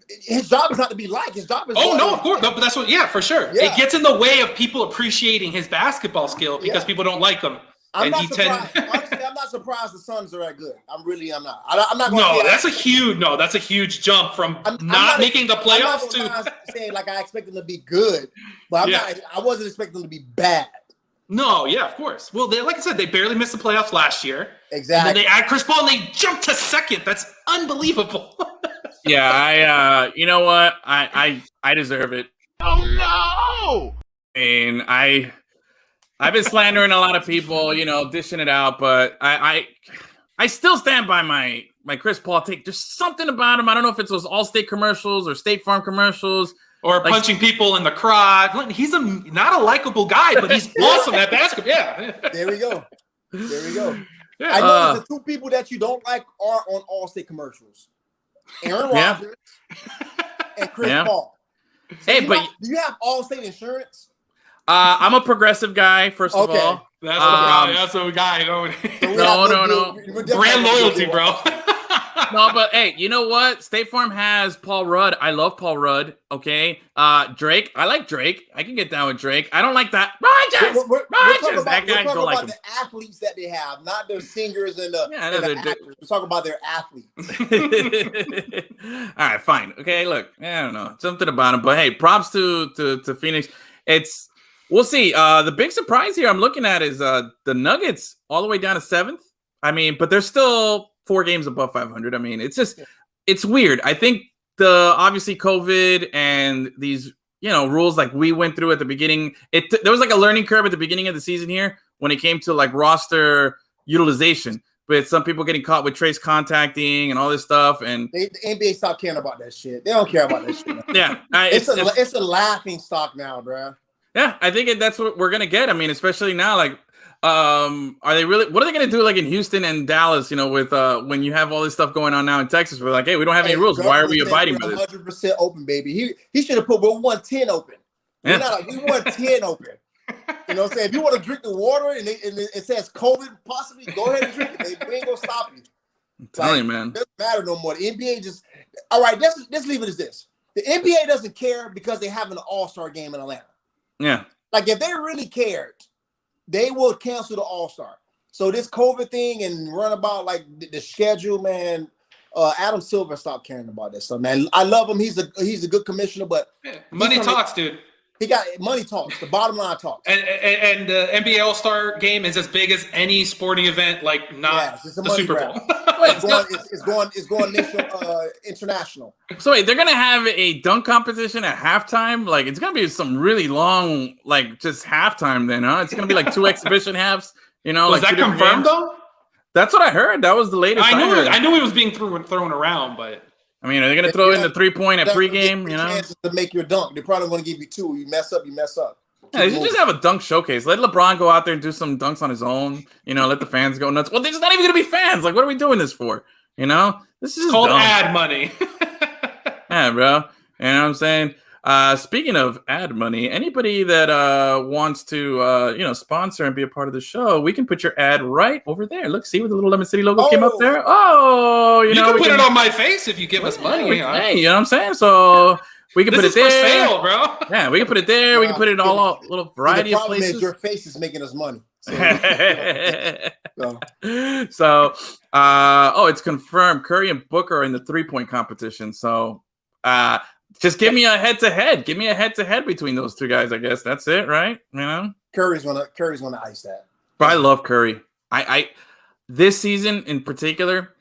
[SPEAKER 4] his job is not to be liked. His job is.
[SPEAKER 3] Oh no, of course, but that's what. Yeah, for sure. Yeah. It gets in the way of people appreciating his basketball skill because people don't like him.
[SPEAKER 4] Honestly, I'm not surprised the Suns are that good. I'm not. I'm not.
[SPEAKER 3] No, that's a huge jump from not making the playoffs to
[SPEAKER 4] saying like I expect them to be good, but I wasn't expecting them to be bad.
[SPEAKER 3] No, yeah, of course. Well, like I said, they barely missed the playoffs last year.
[SPEAKER 4] Exactly.
[SPEAKER 3] And then they add Chris Paul and they jump to second. That's unbelievable.
[SPEAKER 2] Yeah, you know what? I deserve it.
[SPEAKER 1] Oh no!
[SPEAKER 2] And I've been slandering a lot of people, dishing it out, but I still stand by my Chris Paul take. There's something about him. I don't know if it's those Allstate commercials or State Farm commercials.
[SPEAKER 3] Or punching people in the crotch. He's not a likable guy, but he's awesome at basketball. Yeah.
[SPEAKER 4] There we go. Yeah. I know the two people that you don't like are on Allstate commercials. Aaron Rodgers and Chris Paul. So do you have Allstate insurance?
[SPEAKER 2] I'm a progressive guy, first of all.
[SPEAKER 3] That's a guy.
[SPEAKER 2] No.
[SPEAKER 3] Brand loyalty, bro.
[SPEAKER 2] No, but hey, you know what? State Farm has Paul Rudd. I love Paul Rudd. Okay. Drake. I like Drake. I can get down with Drake. I don't like that. Rogers. That guy don't like him.
[SPEAKER 4] The athletes that they have, not their singers and the actors. We're talking about their athletes.
[SPEAKER 2] All right, fine. Okay, look. I don't know. Something about him. But hey, props to Phoenix. We'll see. The big surprise here I'm looking at is the Nuggets all the way down to 7th. I mean, but they're still 4 games above 500. I mean, it's weird. I think obviously COVID and these, rules like we went through at the beginning, there was like a learning curve at the beginning of the season here when it came to like roster utilization, with some people getting caught with trace contacting and all this stuff. And
[SPEAKER 4] the NBA stopped caring about that shit. They don't care about that shit.
[SPEAKER 2] Yeah.
[SPEAKER 4] It's a laughing stock now, bro.
[SPEAKER 2] Yeah, I think that's what we're gonna get. I mean, especially now, like, are they really? What are they gonna do, like in Houston and Dallas? With when you have all this stuff going on now in Texas, we're like, hey, we don't have any rules. Why are we abiding by this?
[SPEAKER 4] 100% open, baby. He should have put 110 open. Yeah. We want 10 open. You know what I'm saying? If you want to drink the water and it says COVID, possibly go ahead and drink it. We ain't gonna stop you.
[SPEAKER 2] I'm telling you, man.
[SPEAKER 4] It doesn't matter no more. The NBA just all right. Let's leave it as this. The NBA doesn't care because they have an All-Star game in Atlanta.
[SPEAKER 2] Yeah.
[SPEAKER 4] Like if they really cared, they will cancel the All-Star. So this COVID thing and run about like the schedule, man. Adam Silver stopped caring about this stuff, man. I love him. He's a good commissioner, but
[SPEAKER 3] money talks, dude.
[SPEAKER 4] He got money talks. The bottom line talks.
[SPEAKER 3] And the NBA All-Star game is as big as any sporting event, like not the Super Bowl.
[SPEAKER 4] It's going international.
[SPEAKER 2] So wait, they're gonna have a dunk competition at halftime? Like it's gonna be some really long, like just halftime then, huh? It's gonna be like 2 exhibition halves.
[SPEAKER 3] Was
[SPEAKER 2] like
[SPEAKER 3] that confirmed though?
[SPEAKER 2] That's what I heard. That was the latest.
[SPEAKER 3] I knew it was being thrown around, but.
[SPEAKER 2] I mean, are they going to throw in the 3-point at pregame?
[SPEAKER 4] Chances to make your dunk. They're probably going to give you 2. You mess up.
[SPEAKER 2] Yeah, they should just have a dunk showcase. Let LeBron go out there and do some dunks on his own. Let the fans go nuts. Well, there's not even going to be fans. Like, what are we doing this for? This is
[SPEAKER 3] called
[SPEAKER 2] dumb.
[SPEAKER 3] ad money.
[SPEAKER 2] Yeah, bro. You know what I'm saying? Speaking of ad money, anybody that wants to sponsor and be a part of the show, we can put your ad right over there. Look, see where the little Lemon City logo came up there? Oh,
[SPEAKER 3] you can put it on my face if you give us money.
[SPEAKER 2] Hey, you know what I'm saying? So we can put it there.
[SPEAKER 3] This is for sale, bro.
[SPEAKER 2] Yeah, we can put it there. We can put it in all little variety of places.
[SPEAKER 4] Is your face is making us money.
[SPEAKER 2] So it's confirmed. Curry and Booker are in the 3-point competition. So just give me a head-to-head. Give me a head-to-head between those two guys, I guess. That's it, right?
[SPEAKER 4] Curry's gonna ice that.
[SPEAKER 2] But I love Curry. I this season in particular,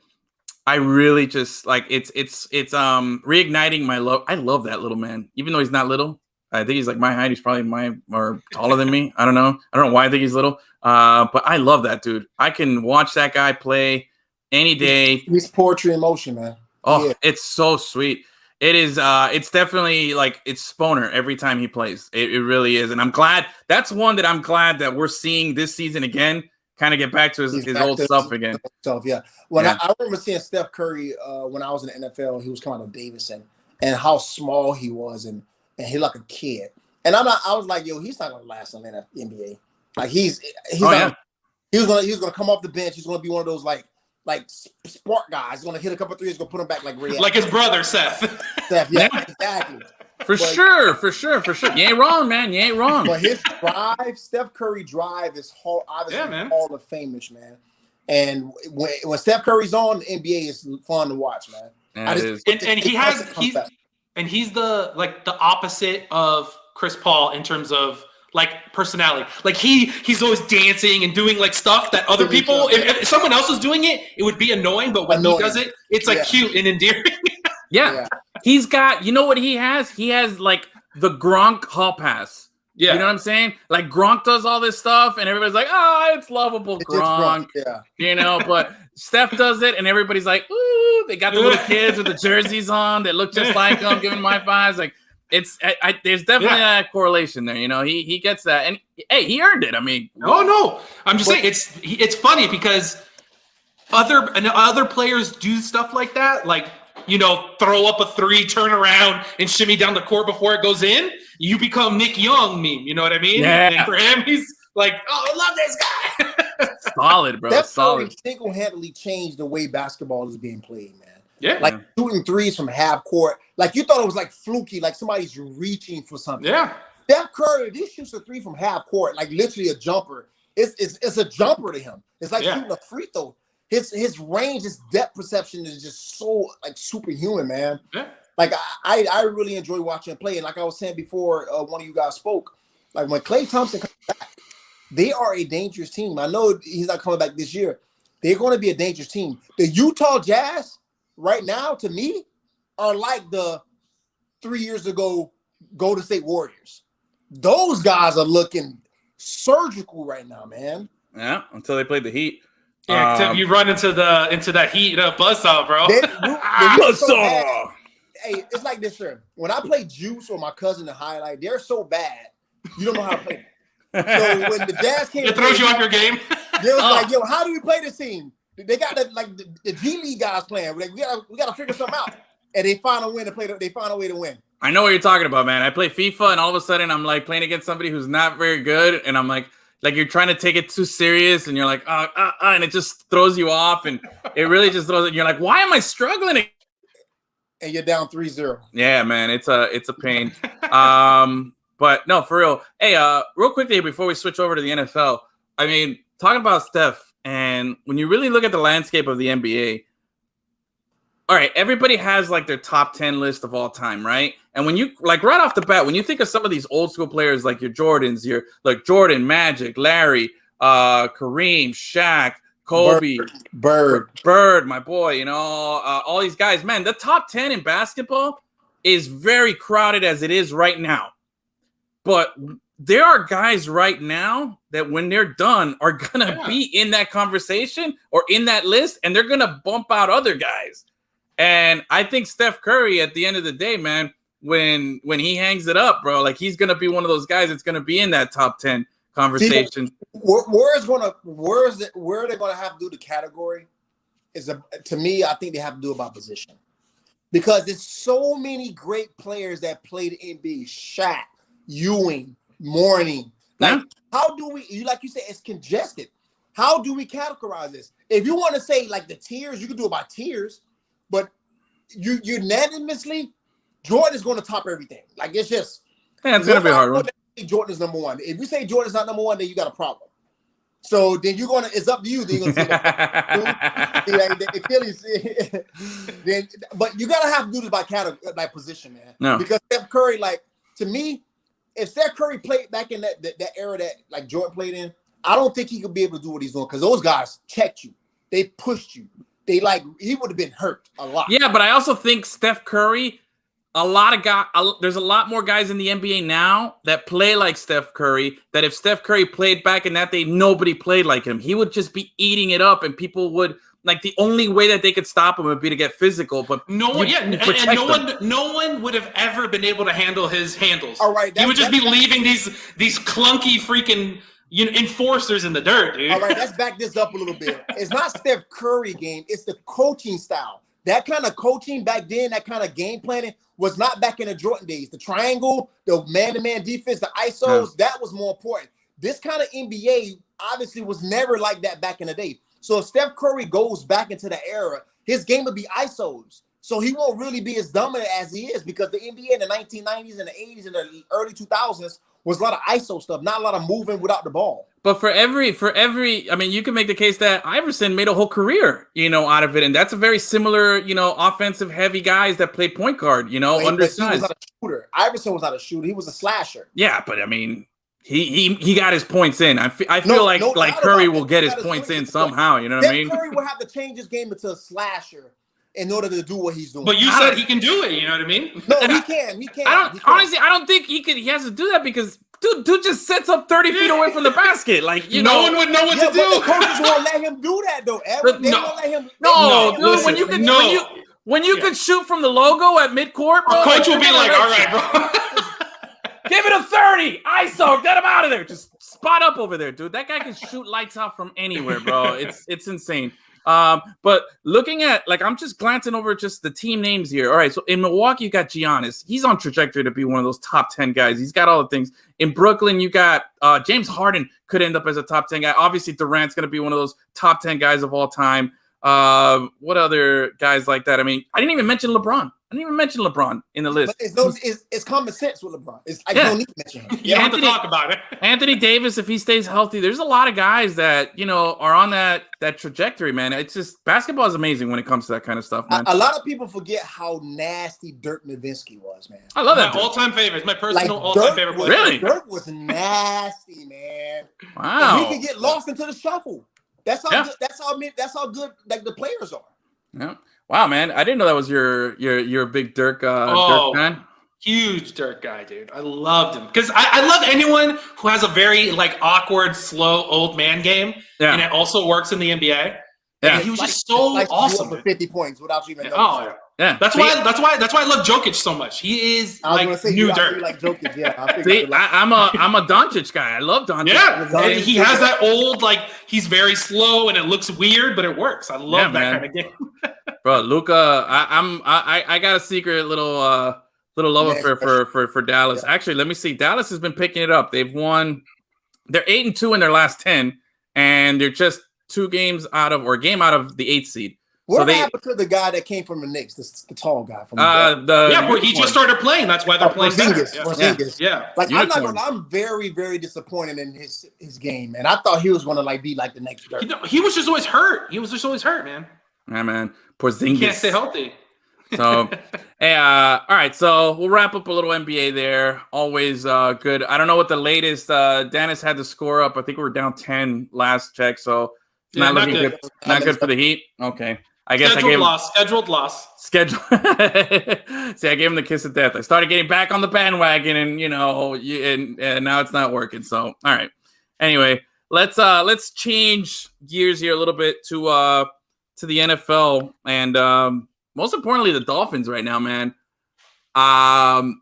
[SPEAKER 2] I really just like it's reigniting my love. I love that little man. Even though he's not little. I think he's like my height. He's probably or taller than me. I don't know why I think he's little. But I love that dude. I can watch that guy play any day.
[SPEAKER 4] He's poetry in motion, man.
[SPEAKER 2] Oh, yeah. It's so sweet. It is. It's definitely like it's Sponer every time he plays. It really is, and I'm glad. That's one that I'm glad that we're seeing this season again. Kind of get back to his old stuff again.
[SPEAKER 4] Yeah. I remember seeing Steph Curry when I was in the NFL. He was coming out of Davidson, and how small he was, and he like a kid. And I was like, yo, he's not gonna last in the NBA. Like he's gonna come off the bench. He's gonna be one of those like spark guys. He's gonna hit a couple threes. He's gonna put him back like Ray.
[SPEAKER 3] Like his brother Seth.
[SPEAKER 4] Yeah, exactly.
[SPEAKER 2] For sure. You ain't wrong, man. You ain't wrong.
[SPEAKER 4] But his drive, Steph Curry drive is obviously Hall of Famous, man. And when Steph Curry's on, the NBA is fun to watch, man.
[SPEAKER 2] Yeah,
[SPEAKER 3] he's the opposite of Chris Paul in terms of like personality. Like he's always dancing and doing like stuff that other people, if someone else was doing it, it would be annoying. But when he does it, it's like cute and endearing.
[SPEAKER 2] Yeah. He's got, you know what he has? He has like the Gronk hall pass. Yeah. You know what I'm saying? Like Gronk does all this stuff and everybody's like, oh, it's lovable Gronk.
[SPEAKER 4] Yeah.
[SPEAKER 2] You know, but Steph does it and everybody's like, ooh, they got the little kids with the jerseys on that look just like him, giving my fives. Like it's there's definitely that correlation there. You know, he gets that. And hey, he earned it. I mean,
[SPEAKER 3] no. I'm just saying it's funny because other players do stuff like that, like, you know, throw up a three, turn around, and shimmy down the court before it goes in. You become Nick Young meme. You know what I mean?
[SPEAKER 2] Yeah.
[SPEAKER 3] And for him, he's like, oh, I love this guy.
[SPEAKER 2] Solid, bro. Solid.
[SPEAKER 4] Single-handedly changed the way basketball is being played, man.
[SPEAKER 3] Yeah.
[SPEAKER 4] Like shooting threes from half court. Like you thought it was like fluky, like somebody's reaching for something.
[SPEAKER 3] Yeah.
[SPEAKER 4] Steph Curry, if he shoots a three from half court, like literally a jumper, it's a jumper to him. It's like shooting a free throw. His range, his depth perception is just so like superhuman, man. Yeah. Like I really enjoy watching him play. And like I was saying before, one of you guys spoke, like when Klay Thompson comes back, they are a dangerous team. I know he's not coming back this year. They're going to be a dangerous team. The Utah Jazz right now, to me, are like the 3 years ago Golden State Warriors. Those guys are looking surgical right now, man.
[SPEAKER 2] Yeah, until they played the Heat.
[SPEAKER 3] Yeah, until you run into that Heat buzzsaw, bro.
[SPEAKER 2] Buzzsaw.
[SPEAKER 4] Hey, it's like this, sir. When I play Juice or my cousin in Highlight, they're so bad, you don't know how to play. So when the Jazz came,
[SPEAKER 3] it throws you off your game.
[SPEAKER 4] They was like, "Yo, how do we play this team?" They got the G League guys playing. Like, we gotta figure something out, and they find a win to play. They find a way to win.
[SPEAKER 2] I know what you're talking about, man. I play FIFA, and all of a sudden, I'm like playing against somebody who's not very good, and I'm like you're trying to take it too serious, and you're like, and it just throws you off, and it really just throws it. You're like, why am I struggling?
[SPEAKER 4] And you're down 3-0.
[SPEAKER 2] Yeah, man, it's a pain. But no, for real. Hey, real quickly before we switch over to the NFL, I mean, talking about Steph, and when you really look at the landscape of the NBA, all right, everybody has like their top 10 list of all time, right? And when you like right off the bat, when you think of some of these old school players like your Jordans, your like Jordan, Magic, Larry, Kareem, Shaq, Kobe, Bird, my boy, you know, all these guys, man, the top 10 in basketball is very crowded as it is right now. But there are guys right now that when they're done are going to be in that conversation or in that list, and they're going to bump out other guys. And I think Steph Curry, at the end of the day, man, when he hangs it up, bro, like he's going to be one of those guys that's going to be in that top 10 conversation.
[SPEAKER 4] Where they're going to have to do the category is, to me, I think they have to do it by position. Because there's so many great players that played the NBA. Shaq, Ewing, Mourning. Like, how do we, like you said, it's congested. How do we categorize this? If you want to say like the tiers, you can do it by tiers, but you unanimously, Jordan is going to top everything. Like it's just,
[SPEAKER 2] it's going to be a hard one.
[SPEAKER 4] Jordan is number one. If you say Jordan's not number one, then you got a problem. So then it's up to you. Then you're going to say then, but you got to have to do this by category, by position, man.
[SPEAKER 2] No.
[SPEAKER 4] Because Steph Curry, like, to me, if Steph Curry played back in that era that like Jordan played in, I don't think he could be able to do what he's doing because those guys checked you. They pushed you. He would have been hurt a lot.
[SPEAKER 2] Yeah, but I also think Steph Curry, there's a lot more guys in the NBA now that play like Steph Curry, that if Steph Curry played back in that day, nobody played like him. He would just be eating it up and people would like the only way that they could stop him would be to get physical. But
[SPEAKER 3] no one would have ever been able to handle his handles.
[SPEAKER 4] All right,
[SPEAKER 3] he would just be leaving these clunky freaking enforcers in the dirt, dude.
[SPEAKER 4] All right, let's back this up a little bit. It's not Steph Curry game; it's the coaching style. That kind of coaching back then, that kind of game planning was not back in the Jordan days. The triangle, the man-to-man defense, the ISOs, that was more important. This kind of NBA obviously was never like that back in the day. So if Steph Curry goes back into the era, his game would be ISOs. So he won't really be as dominant as he is because the NBA in the 1990s and the 80s and the early 2000s was a lot of ISO stuff, not a lot of moving without the ball.
[SPEAKER 2] But for every, I mean, you can make the case that Iverson made a whole career, out of it. And that's a very similar, offensive heavy guys that play point guard, undersized.
[SPEAKER 4] He was not a shooter. Iverson was not a shooter. He was a slasher.
[SPEAKER 2] Yeah, but I mean, he got his points in. I feel like Curry will get his points in somehow. You know what I mean?
[SPEAKER 4] Curry will have to change his game into a slasher in order to do what he's doing.
[SPEAKER 3] But you said he can do it. You know what I mean?
[SPEAKER 4] No, he can.
[SPEAKER 2] Honestly, I don't think he has to do that because dude just sets up 30 feet away from the basket. Like
[SPEAKER 3] no one would know what to do.
[SPEAKER 4] But the coaches won't let him do that though. They won't let him.
[SPEAKER 2] Dude, when you could shoot from the logo at midcourt, bro,
[SPEAKER 3] coach will be like, "All right, bro."
[SPEAKER 2] Give it a 30. ISO. Get him out of there. Just spot up over there, dude. That guy can shoot lights out from anywhere, bro. It's insane. But looking at, I'm just glancing over just the team names here. All right, so in Milwaukee, you got Giannis. He's on trajectory to be one of those top 10 guys. He's got all the things. In Brooklyn, you got James Harden could end up as a top 10 guy. Obviously, Durant's going to be one of those top 10 guys of all time. What other guys like that? I mean, I didn't even mention LeBron. I didn't even mention LeBron in the list.
[SPEAKER 4] But it's common sense with LeBron. I don't need to mention him.
[SPEAKER 3] You have to talk about it.
[SPEAKER 2] Anthony Davis, if he stays healthy, there's a lot of guys that, are on that trajectory, man. It's just basketball is amazing when it comes to that kind of stuff, man.
[SPEAKER 4] A lot of people forget how nasty Dirk Nowitzki was, man.
[SPEAKER 2] I love that.
[SPEAKER 3] My all-time favorite. My personal all-time favorite player.
[SPEAKER 2] Really?
[SPEAKER 4] Dirk was nasty, man.
[SPEAKER 2] Wow.
[SPEAKER 4] And he could get lost into the shuffle. That's how good, that's how good like the players are.
[SPEAKER 2] Yeah. Wow, man. I didn't know that was your big Dirk Dirk fan.
[SPEAKER 3] Huge Dirk guy, dude. I loved him. Because I love anyone who has a very awkward, slow old man game. Yeah. And it also works in the NBA. Yeah. And he was just so awesome.
[SPEAKER 4] For 50 points without you even
[SPEAKER 3] noticing. Yeah. That's why I love Jokic so much. He is new Dirk.
[SPEAKER 4] Like Jokic, yeah.
[SPEAKER 2] See, I'm a Doncic guy. I love Doncic.
[SPEAKER 3] Yeah, and he has that old he's very slow and it looks weird, but it works. I love that kind of game.
[SPEAKER 2] Bro, Luka, I got a secret little love affair for Dallas. Yeah. Actually, let me see. Dallas has been picking it up. They've won. They're 8-2 in their last 10, and they're just a game out of the 8th seed.
[SPEAKER 4] What happened to the guy that came from the Knicks, the tall guy from
[SPEAKER 3] he just started playing. That's why they're playing.
[SPEAKER 4] Porzingis.
[SPEAKER 3] Yeah.
[SPEAKER 4] I'm very, very disappointed in his game, and I thought he was going to be like the next Dirk.
[SPEAKER 3] He was just always hurt. He was just always hurt, man.
[SPEAKER 2] Yeah, man. Porzingis.
[SPEAKER 3] He can't stay healthy.
[SPEAKER 2] So, hey, all right. So we'll wrap up a little NBA there. Always good. I don't know what the latest. Dennis had the score up. I think we were down 10 last check. So not looking good. Not good for the Heat. Okay. I guess scheduled
[SPEAKER 3] loss.
[SPEAKER 2] See, I gave him the kiss of death. I started getting back on the bandwagon, and and now it's not working. So, all right. Anyway, let's change gears here a little bit to the NFL and most importantly the Dolphins right now, man. I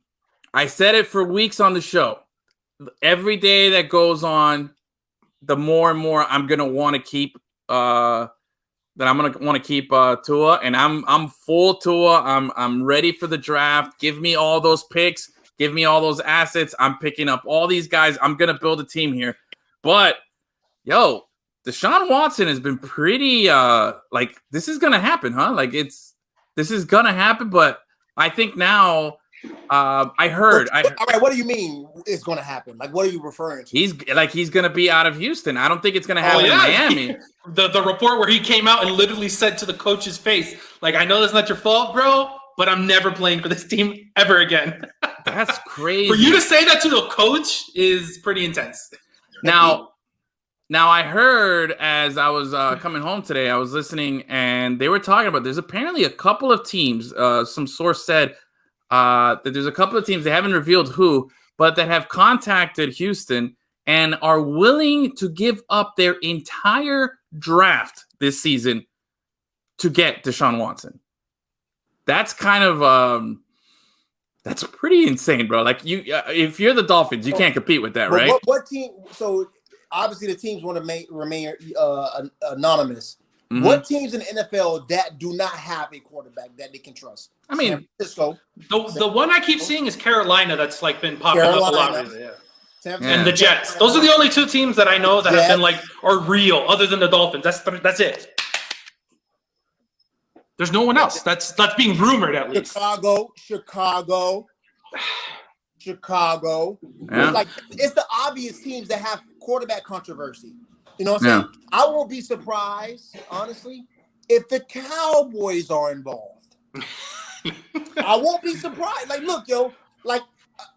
[SPEAKER 2] said it for weeks on the show. Every day that goes on, the more and more I'm gonna want to keep. I'm gonna want to keep Tua, and I'm full Tua. I'm ready for the draft. Give me all those picks. Give me all those assets. I'm picking up all these guys. I'm gonna build a team here. But Deshaun Watson has been pretty this is gonna happen, huh? This is gonna happen. But I think now I heard.
[SPEAKER 4] All right, what do you mean it's gonna happen? What are you referring to?
[SPEAKER 2] He's gonna be out of Houston. I don't think it's gonna happen in Miami.
[SPEAKER 3] The report where he came out and literally said to the coach's face, I know that's not your fault, bro, but I'm never playing for this team ever again.
[SPEAKER 2] That's crazy.
[SPEAKER 3] For you to say that to the coach is pretty intense.
[SPEAKER 2] Now I heard as I was coming home today, I was listening and they were talking about there's apparently a couple of teams. Some source said that there's a couple of teams, they haven't revealed who, but that have contacted Houston and are willing to give up their entire draft this season to get Deshaun Watson. That's kind of that's pretty insane, bro. Like if you're the Dolphins, you can't compete with that, right?
[SPEAKER 4] What team? So obviously the teams want to remain anonymous. Mm-hmm. What teams in the NFL that do not have a quarterback that they can trust?
[SPEAKER 3] I mean, San Francisco. The one I keep seeing is Carolina. That's like been popping up a lot lately. Yeah. And the Jets. Those are the only two teams that I know that have been like are real, other than the Dolphins. That's it. There's no one else. That's being rumored at least.
[SPEAKER 4] Chicago. Yeah. It's the obvious teams that have quarterback controversy. You know what I'm saying? I won't be surprised, honestly, if the Cowboys are involved. I won't be surprised. Like, look, yo, like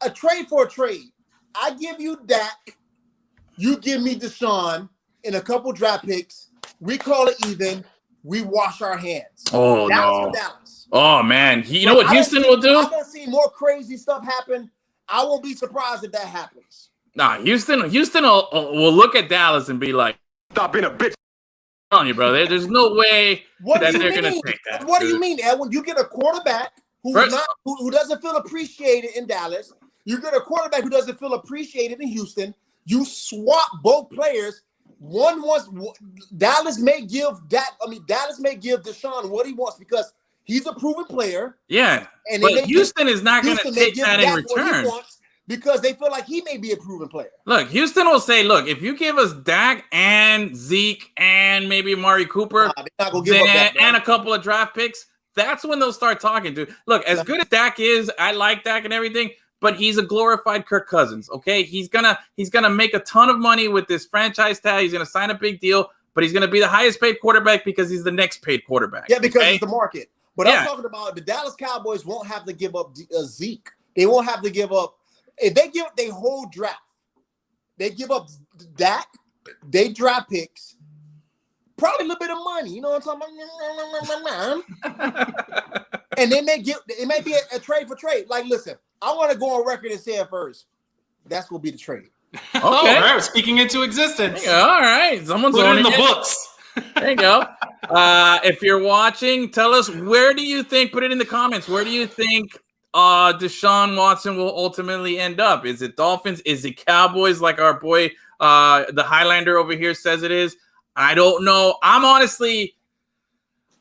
[SPEAKER 4] a trade for a trade. I give you Dak, you give me Deshaun and a couple draft picks. We call it even. We wash our hands.
[SPEAKER 2] Oh, no.
[SPEAKER 4] For Dallas.
[SPEAKER 2] Oh, man. You know what Houston will do?
[SPEAKER 4] I'm going to see more crazy stuff happen. I won't be surprised if that happens.
[SPEAKER 2] Nah, Houston will look at Dallas and be like,
[SPEAKER 1] stop being a bitch.
[SPEAKER 2] I'm telling you, bro. There's no way that they're going to take that.
[SPEAKER 4] What do you mean, Edwin? You get a quarterback who doesn't feel appreciated in Dallas. You get a quarterback who doesn't feel appreciated in Houston. You swap both players. Dallas may give Deshaun what he wants because he's a proven player.
[SPEAKER 2] Yeah, but Houston is not going to take that in return
[SPEAKER 4] because they feel like he may be a proven player.
[SPEAKER 2] Look, Houston will say, "Look, if you give us Dak and Zeke and maybe Amari Cooper and a couple of draft picks, that's when they'll start talking to." Look, as good as Dak is, I like Dak and everything. But he's a glorified Kirk Cousins, okay? He's gonna make a ton of money with this franchise tag. He's gonna sign a big deal, but he's gonna be the highest paid quarterback because he's the next paid quarterback.
[SPEAKER 4] Yeah, because it's the market. But I'm talking about the Dallas Cowboys won't have to give up Zeke. They won't have to give up if they give up their whole draft. They give up Dak, they draft picks, probably a little bit of money. You know what I'm talking about? And it may be a trade for trade. Like, listen. I want to go on record and say it first. That's going to be the trade.
[SPEAKER 3] Okay. All right. We're speaking into existence.
[SPEAKER 2] All right. Someone's
[SPEAKER 3] put it in the books.
[SPEAKER 2] There you go. If you're watching, tell us, where do you think, put it in the comments, where do you think Deshaun Watson will ultimately end up? Is it Dolphins? Is it Cowboys like our boy, the Highlander over here says it is? I don't know.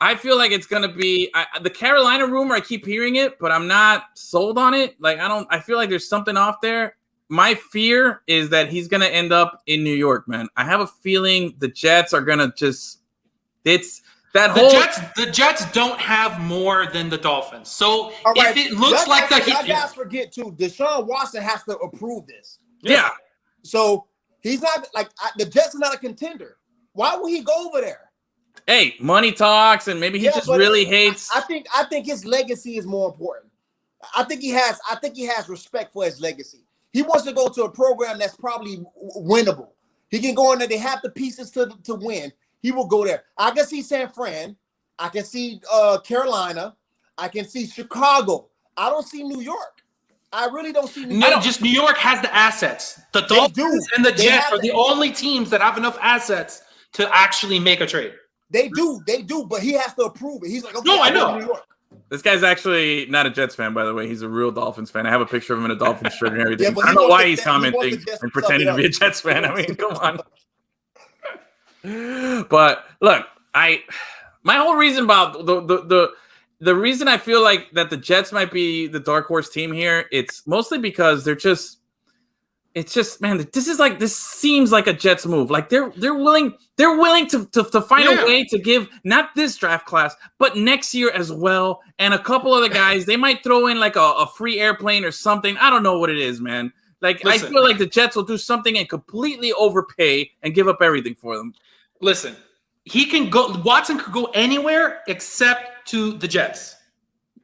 [SPEAKER 2] I feel like it's going to be the Carolina rumor. I keep hearing it, but I'm not sold on it. Like, I feel like there's something off there. My fear is that he's going to end up in New York, man. I have a feeling the Jets are going to
[SPEAKER 3] the Jets don't have more than the Dolphins. So if it looks like that,
[SPEAKER 4] you guys forget too, Deshaun Watson has to approve this.
[SPEAKER 2] Yeah.
[SPEAKER 4] So he's not the Jets are not a contender. Why would he go over there?
[SPEAKER 2] Hey, money talks, and maybe he just really hates.
[SPEAKER 4] I think his legacy is more important. I think he has respect for his legacy. He wants to go to a program that's probably winnable. He can go in there. They have the pieces to win. He will go there. I can see San Fran. I can see Carolina. I can see Chicago. I don't see New York. I really don't see New York.
[SPEAKER 3] No, just New York has the assets. The Dolphins and the Jets are the only teams that have enough assets to actually make a trade.
[SPEAKER 4] They do, but he has to approve it. He's like, okay,
[SPEAKER 3] no, I know.
[SPEAKER 4] New York.
[SPEAKER 2] This guy's actually not a Jets fan, by the way. He's a real Dolphins fan. I have a picture of him in a Dolphins shirt and everything. I don't know why he's commenting and pretending to be a Jets fan. I mean, come on. But look, my whole reason about the reason I feel like that the Jets might be the dark horse team here, it's mostly because man, this seems like a Jets move. Like they're willing to find a way to give not this draft class, but next year as well. And a couple other guys, they might throw in like a free airplane or something. I don't know what it is, man. Like, listen, I feel like the Jets will do something and completely overpay and give up everything for them.
[SPEAKER 3] Listen, Watson could go anywhere except to the Jets.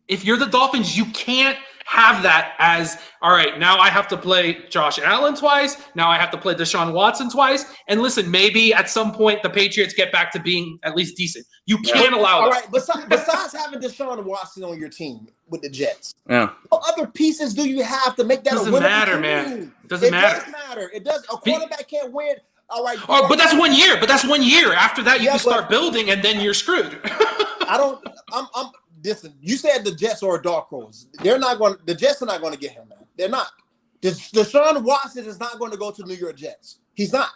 [SPEAKER 3] If you're the Dolphins, you can't have that as, all right, now I have to play Josh Allen twice. Now I have to play Deshaun Watson twice. And listen, maybe at some point the Patriots get back to being at least decent. You can't allow that.
[SPEAKER 4] All right, besides having Deshaun Watson on your team with the Jets,
[SPEAKER 2] what
[SPEAKER 4] other pieces do you have to make that
[SPEAKER 3] doesn't
[SPEAKER 4] a
[SPEAKER 3] matter,
[SPEAKER 4] team?
[SPEAKER 3] man. It does matter.
[SPEAKER 4] It does. A quarterback can't win. all right.
[SPEAKER 3] But that's 1 year. But that's 1 year. After that, you can start building, and then you're screwed.
[SPEAKER 4] Listen, you said the Jets are a dark horse. The Jets are not going to get him, man. They're not. Deshaun Watson is not going to go to the New York Jets. He's not.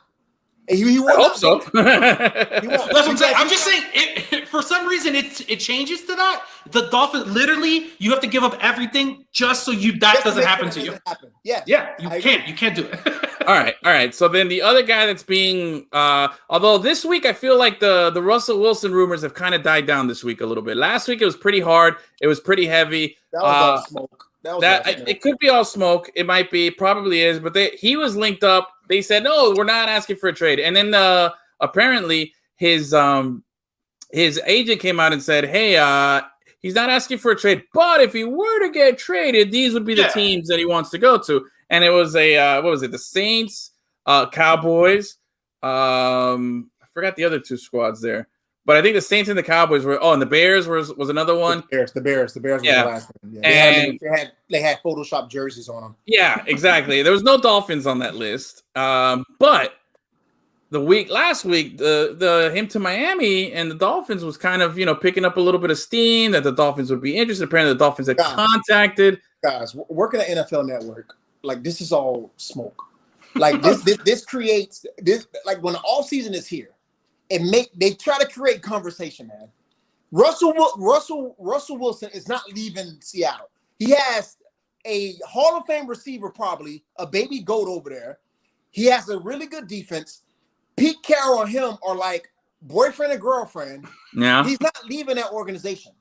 [SPEAKER 4] He won't.
[SPEAKER 2] I hope so.
[SPEAKER 3] That's what I'm saying. I'm just saying, for some reason, it changes to that. The Dolphins, literally, you have to give up everything just so that doesn't happen to you.
[SPEAKER 4] Yeah.
[SPEAKER 3] Yeah, you can't do it.
[SPEAKER 2] All right. So then the other guy that's being, although this week I feel like the Russell Wilson rumors have kind of died down this week a little bit. Last week it was pretty hard. It was pretty heavy.
[SPEAKER 4] That was all smoke.
[SPEAKER 2] It could be all smoke. It might be, probably is, but he was linked up. They said, no, we're not asking for a trade. And then apparently his agent came out and said, hey, he's not asking for a trade, but if he were to get traded, these would be the teams that he wants to go to. And it was what was it? The Saints, Cowboys. I forgot the other two squads there. But I think the Saints and the Cowboys were. Oh, and the Bears was another one.
[SPEAKER 4] The Bears was the last one. Yeah. They had Photoshop jerseys on them.
[SPEAKER 2] Yeah, exactly. There was no Dolphins on that list. But last week, the him to Miami and the Dolphins was kind of picking up a little bit of steam that the Dolphins would be interested. Apparently, the Dolphins had contacted
[SPEAKER 4] guys working at NFL Network. Like this is all smoke. Like this creates this. Like when the off season is here. They try to create conversation, man. Russell Wilson is not leaving Seattle. He has a Hall of Fame receiver, probably a baby goat over there. He has a really good defense. Pete Carroll and him are like boyfriend and girlfriend.
[SPEAKER 2] Yeah,
[SPEAKER 4] he's not leaving that organization.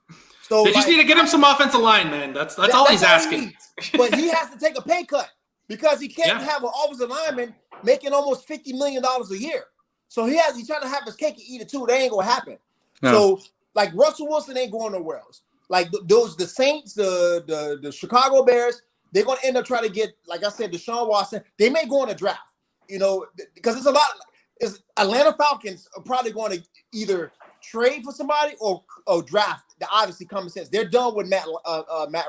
[SPEAKER 4] So
[SPEAKER 3] they just need to get him some offensive line, man. That's all he's asking.
[SPEAKER 4] But he has to take a pay cut because he can't have an offensive lineman making almost $50 million a year. So he's trying to have his cake and eat it too. That ain't gonna happen. No. So like Russell Wilson ain't going nowhere else. Like the Saints, the Chicago Bears, they're gonna end up trying to get, like I said, Deshaun Watson. They may go in a draft, because it's a lot. Atlanta Falcons are probably going to either trade for somebody or draft. Obviously, common sense. They're done with Matt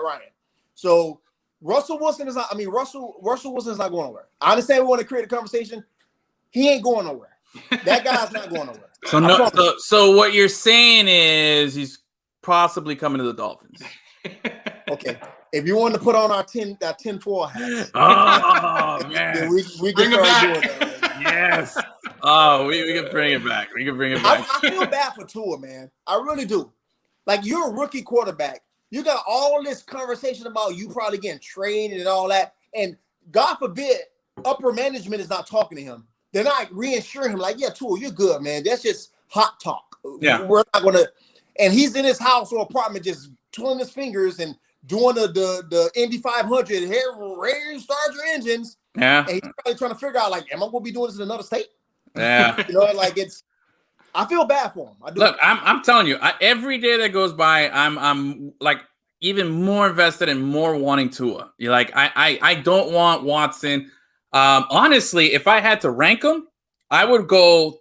[SPEAKER 4] Ryan. So Russell Wilson is not. I mean, Russell Wilson is not going nowhere. I understand we want to create a conversation. He ain't going nowhere. That guy's not going nowhere.
[SPEAKER 2] So what you're saying is he's possibly coming to the Dolphins.
[SPEAKER 4] Okay. If you want to put on our 10-4 hats.
[SPEAKER 2] Oh, man.
[SPEAKER 4] We can start doing that.
[SPEAKER 2] Yes. Oh, we can bring it back.
[SPEAKER 4] I feel bad for Tua, man. I really do. Like, you're a rookie quarterback. You got all this conversation about you probably getting traded and all that. And God forbid, upper management is not talking to him. They're not reassuring him like, yeah, Tua, you're good, man. That's just hot talk.
[SPEAKER 2] Yeah.
[SPEAKER 4] We're not going to – and he's in his house or apartment just twiddling his fingers and doing the Indy 500. Here, ready to start your engines.
[SPEAKER 2] Yeah.
[SPEAKER 4] And he's probably trying to figure out, like, am I going to be doing this in another state?
[SPEAKER 2] Yeah.
[SPEAKER 4] Like it's – I feel bad for him. I do.
[SPEAKER 2] Look, I'm telling you, every day that goes by, I'm like even more invested and more wanting Tua. You're like, I don't want Watson. Honestly, if I had to rank them, I would go.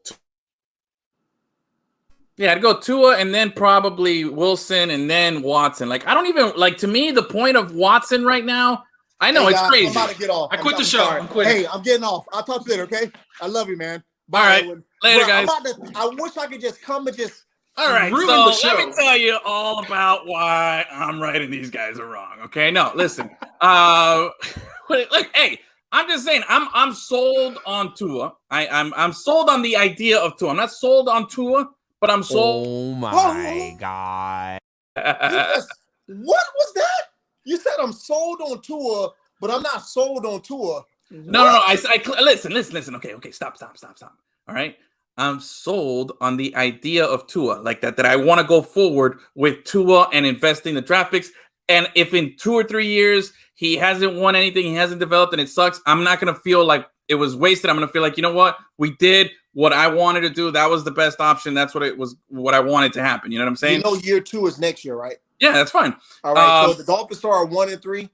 [SPEAKER 2] I'd go Tua and then probably Wilson and then Watson. Like, I don't even like. To me, the point of Watson right now, I know it's crazy.
[SPEAKER 4] I'm about to get off.
[SPEAKER 3] I quit the show. I'm quitting.
[SPEAKER 4] Hey, I'm getting off. I'll talk to you later. Okay. I love you, man.
[SPEAKER 2] Bye. All right. Later, guys.
[SPEAKER 4] I wish I could just come and just.
[SPEAKER 2] All right,
[SPEAKER 3] ruin
[SPEAKER 2] so
[SPEAKER 3] the show.
[SPEAKER 2] Let me tell you all about why I'm right and these guys are wrong. Okay, no, listen. Look, hey. I'm just saying, I'm sold on Tua. I'm sold on the idea of Tua. I'm not sold on Tua, but I'm sold.
[SPEAKER 5] Oh my God!
[SPEAKER 4] What was that? You said I'm sold on Tua, but I'm not sold on Tua.
[SPEAKER 2] No. I listen. Okay. Stop. All right. I'm sold on the idea of Tua, like that I want to go forward with Tua and investing the draft picks. And if in 2 or 3 years he hasn't won anything, he hasn't developed, and it sucks, I'm not going to feel like it was wasted. I'm going to feel like, you know what? We did what I wanted to do. That was the best option. That's what I wanted to happen. You know what I'm saying?
[SPEAKER 4] Year 2 is next year, right?
[SPEAKER 2] Yeah, that's fine.
[SPEAKER 4] All right. So the Dolphins are 1-3.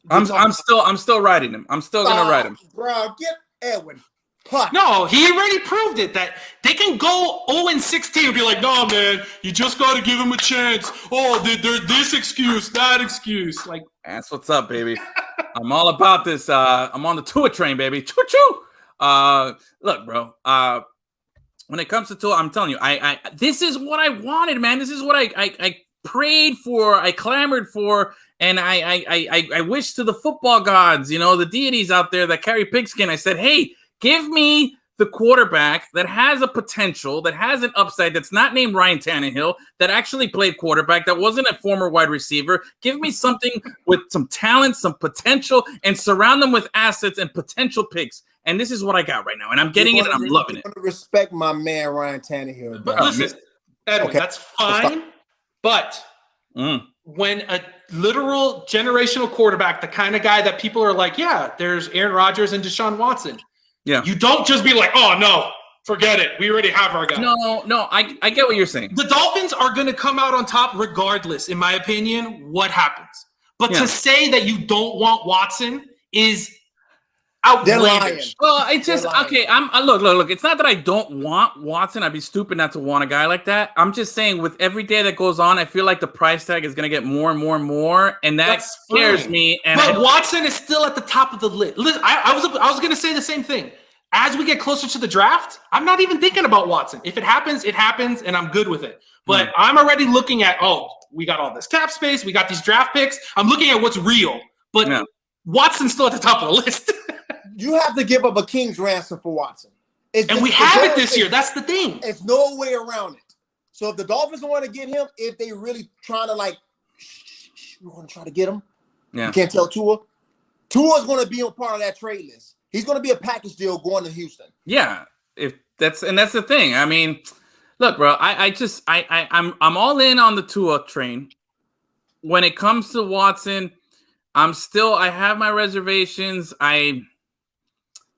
[SPEAKER 2] I'm still riding him. I'm still going to ride him.
[SPEAKER 4] Bro, get Edwin. Puck.
[SPEAKER 3] No, he already proved it that they can go 0-16 and be like, no, man, you just got to give him a chance. Oh, there's this excuse, that excuse. Like,
[SPEAKER 2] that's what's up, baby. I'm all about this. I'm on the Tua train, baby. Choo-choo. Look, bro. When it comes to Tua, I'm telling you, I this is what I wanted, man. This is what I prayed for, I clamored for, and I wish to the football gods, the deities out there that carry pigskin. I said, hey, give me the quarterback that has a potential, that has an upside, that's not named Ryan Tannehill, that actually played quarterback, that wasn't a former wide receiver. Give me something with some talent, some potential, and surround them with assets and potential picks. And this is what I got right now. And I'm getting it, and I'm loving it.
[SPEAKER 4] I respect my man, Ryan Tannehill.
[SPEAKER 3] But listen, Edwin, that's fine. But when a literal generational quarterback, the kind of guy that people are like, yeah, there's Aaron Rodgers and Deshaun Watson. Yeah. You don't just be like, oh, no, forget it. We already have our guy.
[SPEAKER 2] No, I get what you're saying.
[SPEAKER 3] The Dolphins are going to come out on top regardless, in my opinion, what happens. But to say that you don't want Watson is outlandish.
[SPEAKER 2] Well, it's just, okay, look. It's not that I don't want Watson. I'd be stupid not to want a guy like that. I'm just saying with every day that goes on, I feel like the price tag is going to get more and more and more, and that scares me.
[SPEAKER 3] But Watson is still at the top of the list. Listen, I was going to say the same thing. As we get closer to the draft, I'm not even thinking about Watson. If it happens, and I'm good with it. But I'm already looking at, we got all this cap space. We got these draft picks. I'm looking at what's real. But Watson's still at the top of the list.
[SPEAKER 4] You have to give up a king's ransom for Watson.
[SPEAKER 3] And we have it this year. That's the thing.
[SPEAKER 4] It's no way around it. So if the Dolphins want to get him, if they really trying to we want to try to get him. Yeah. You can't tell Tua. Tua's going to be a part of that trade list. He's going to be a package deal going to Houston.
[SPEAKER 2] Yeah. That's the thing. I mean, look, bro, I'm all in on the Tua train. When it comes to Watson, I have my reservations.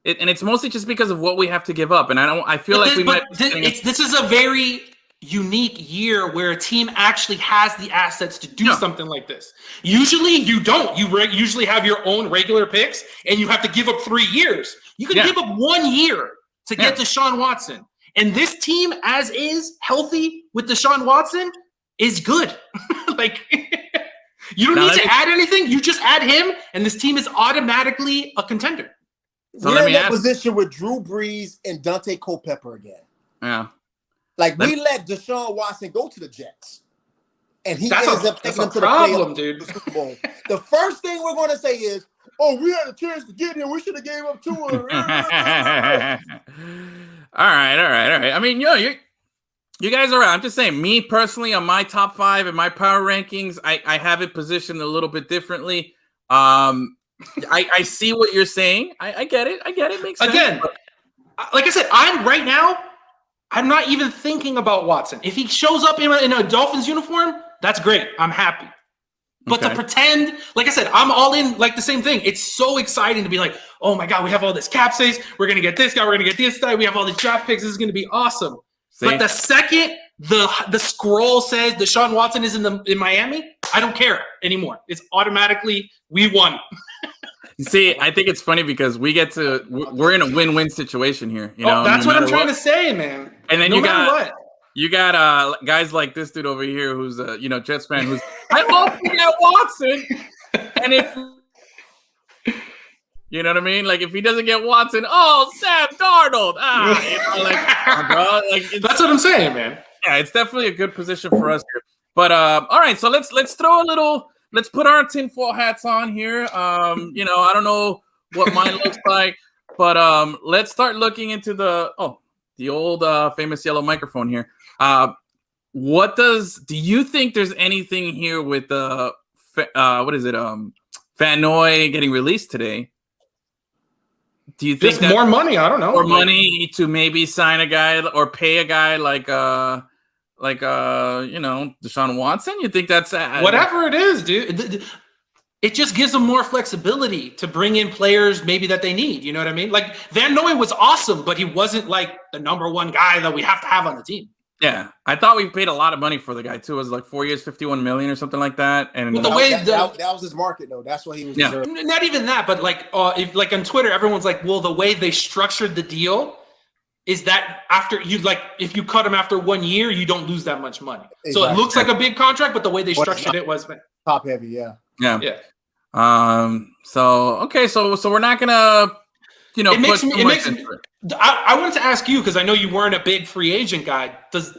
[SPEAKER 2] And it's mostly just because of what we have to give up, and I feel
[SPEAKER 3] this is a very unique year where a team actually has the assets to do something like this. Usually, you don't. You usually have your own regular picks, and you have to give up 3 years. You can give up 1 year to get Deshaun Watson, and this team, as is, healthy with Deshaun Watson, is good. You don't need to add anything. You just add him, and this team is automatically a contender.
[SPEAKER 4] So we're in that position with Drew Brees and Dante Culpepper again.
[SPEAKER 2] Yeah.
[SPEAKER 4] We let Deshaun Watson go to the Jets. And he ends up taking them to the playoffs, dude. The Super Bowl. The first thing we're going to say is, we had a chance to get him. We should have gave up to him.
[SPEAKER 2] All right. I mean, you guys are right. I'm just saying, me personally, on my top 5 and my power rankings, I have it positioned a little bit differently. I see what you're saying. I get it. It makes sense.
[SPEAKER 3] Again, like I said, I'm not even thinking about Watson. If he shows up in a Dolphins uniform, that's great. I'm happy. But to pretend, like I said, I'm all in the same thing. It's so exciting to be like, oh my God, we have all this cap space. We're going to get this guy. We're going to get this guy. We have all these draft picks. This is going to be awesome. See? But the second the scroll says Deshaun Watson is in Miami, I don't care anymore. It's automatically, we won.
[SPEAKER 2] See, I think it's funny because we're in a win-win situation here.
[SPEAKER 3] That's what I'm trying to say, man.
[SPEAKER 2] And then you got guys like this dude over here who's Jets fan who's I love to get Watson, and if you know what I mean, if he doesn't get Watson, Sam Darnold,
[SPEAKER 3] that's what I'm saying, man.
[SPEAKER 2] Yeah, it's definitely a good position for us here. But all right, so let's throw a little. Let's put our tinfoil hats on here. I don't know what mine looks like, but let's start looking into the old famous yellow microphone here. Do you think there's anything here with Fanoy getting released today? Do you think
[SPEAKER 3] just more money? I don't know.
[SPEAKER 2] More money to maybe sign a guy or pay a guy like Deshaun Watson? You think that's
[SPEAKER 3] whatever it is, dude? It just gives them more flexibility to bring in players maybe that they need. You know what I mean? Van Noy was awesome, but he wasn't the number one guy that we have to have on the team.
[SPEAKER 2] Yeah, I thought we paid a lot of money for the guy too. It was 4 years, $51 million or something like that. And
[SPEAKER 4] that was his market, though. That's what he was.
[SPEAKER 3] Yeah, not even that, but if on Twitter, everyone's like, "Well, the way they structured the deal is that after if you cut him after 1 year, you don't lose that much money." Exactly. So it looks like a big contract, but the way they structured it was
[SPEAKER 4] top heavy. Yeah.
[SPEAKER 2] So we're not gonna
[SPEAKER 3] it makes me. I wanted to ask you because I know you weren't a big free agent guy. Does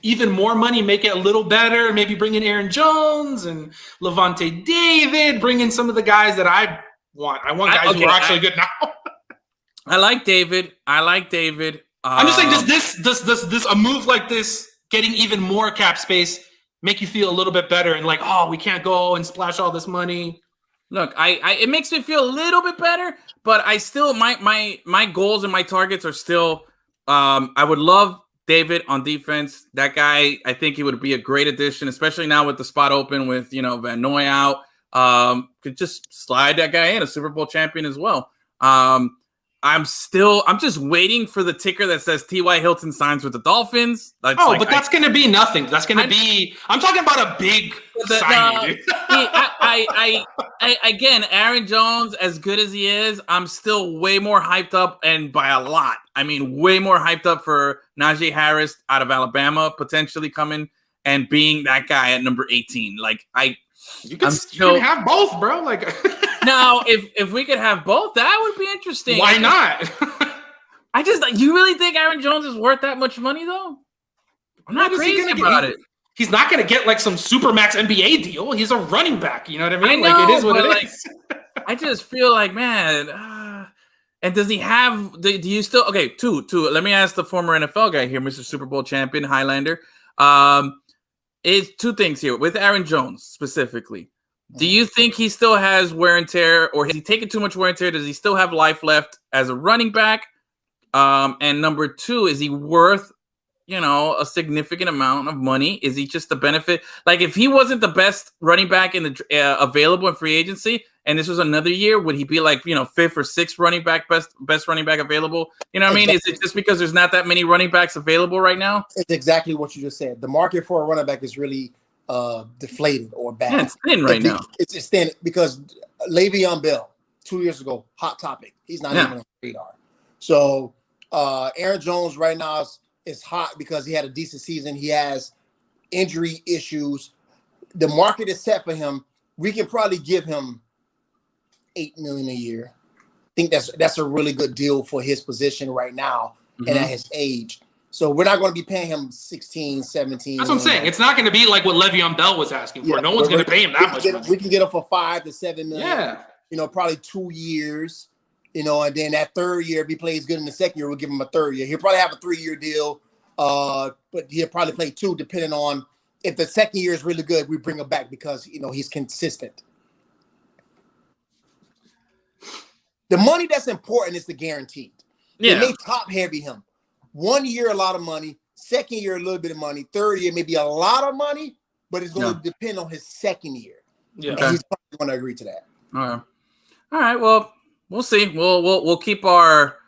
[SPEAKER 3] even more money make it a little better? Maybe bring in Aaron Jones and Levante David. Bring in some of the guys that I want. I want guys who are actually good now.
[SPEAKER 2] I like David.
[SPEAKER 3] I'm just saying, does a move like this, getting even more cap space, make you feel a little bit better? And like, oh, we can't go and splash all this money.
[SPEAKER 2] Look, it makes me feel a little bit better, but I still my goals and my targets are still. I would love David on defense. That guy, I think he would be a great addition, especially now with the spot open with Van Noy out. Could just slide that guy in, a Super Bowl champion as well. I'm just waiting for the ticker that says T.Y. Hilton signs with the Dolphins. But
[SPEAKER 3] that's going to be nothing. That's going to be. I'm talking about a big signing.
[SPEAKER 2] Again, Aaron Jones, as good as he is, I'm still way more hyped up, and by a lot. I mean, way more hyped up for Najee Harris out of Alabama potentially coming and being that guy at number 18. Like
[SPEAKER 3] you can have both, bro. Like.
[SPEAKER 2] Now, if we could have both, that would be interesting.
[SPEAKER 3] Why not?
[SPEAKER 2] You really think Aaron Jones is worth that much money, though? I'm not crazy about it.
[SPEAKER 3] He's not going to get like some Supermax NBA deal. He's a running back. You know what I mean?
[SPEAKER 2] I know,
[SPEAKER 3] like, it is what it is.
[SPEAKER 2] I just feel like, man. And does he have? Do you still? Okay, two. Let me ask the former NFL guy here, Mr. Super Bowl champion Highlander. Is two things here with Aaron Jones specifically. Do you think he still has wear and tear, or has he taken too much wear and tear? Does he still have life left as a running back? And number two, is he worth, a significant amount of money? Is he just a benefit? Like, if he wasn't the best running back in the available in free agency, and this was another year, would he be like, fifth or sixth running back, best running back available? You know what I mean? Is it just because there's not that many running backs available right now?
[SPEAKER 4] It's exactly what you just said. The market for a running back is really deflated or bad.
[SPEAKER 2] Yeah, it's thin right now.
[SPEAKER 4] It's thin because Le'Veon Bell 2 years ago, hot topic. He's not even on the radar. So Aaron Jones right now is hot because he had a decent season. He has injury issues. The market is set for him. We can probably give him $8 million a year. I think that's a really good deal for his position right now and at his age. So we're not going to be paying him 16, 17.
[SPEAKER 3] That's what I'm saying. It's not going to be like what Le'Veon Bell was asking for. No one's going to pay him that much money.
[SPEAKER 4] We can get him for $5 to $7 million.
[SPEAKER 3] Yeah.
[SPEAKER 4] Probably 2 years. And then that third year, if he plays good in the second year, we'll give him a third year. He'll probably have a 3-year deal, but he'll probably play 2, depending on if the second year is really good. We bring him back because he's consistent. The money that's important is the guaranteed.
[SPEAKER 2] Yeah,
[SPEAKER 4] they top heavy him. 1 year, a lot of money. Second year, a little bit of money. Third year, maybe a lot of money, but it's going to depend on his second year.
[SPEAKER 3] Yeah,
[SPEAKER 4] and he's probably going to agree to that.
[SPEAKER 2] All right. Well, we'll see. We'll keep our.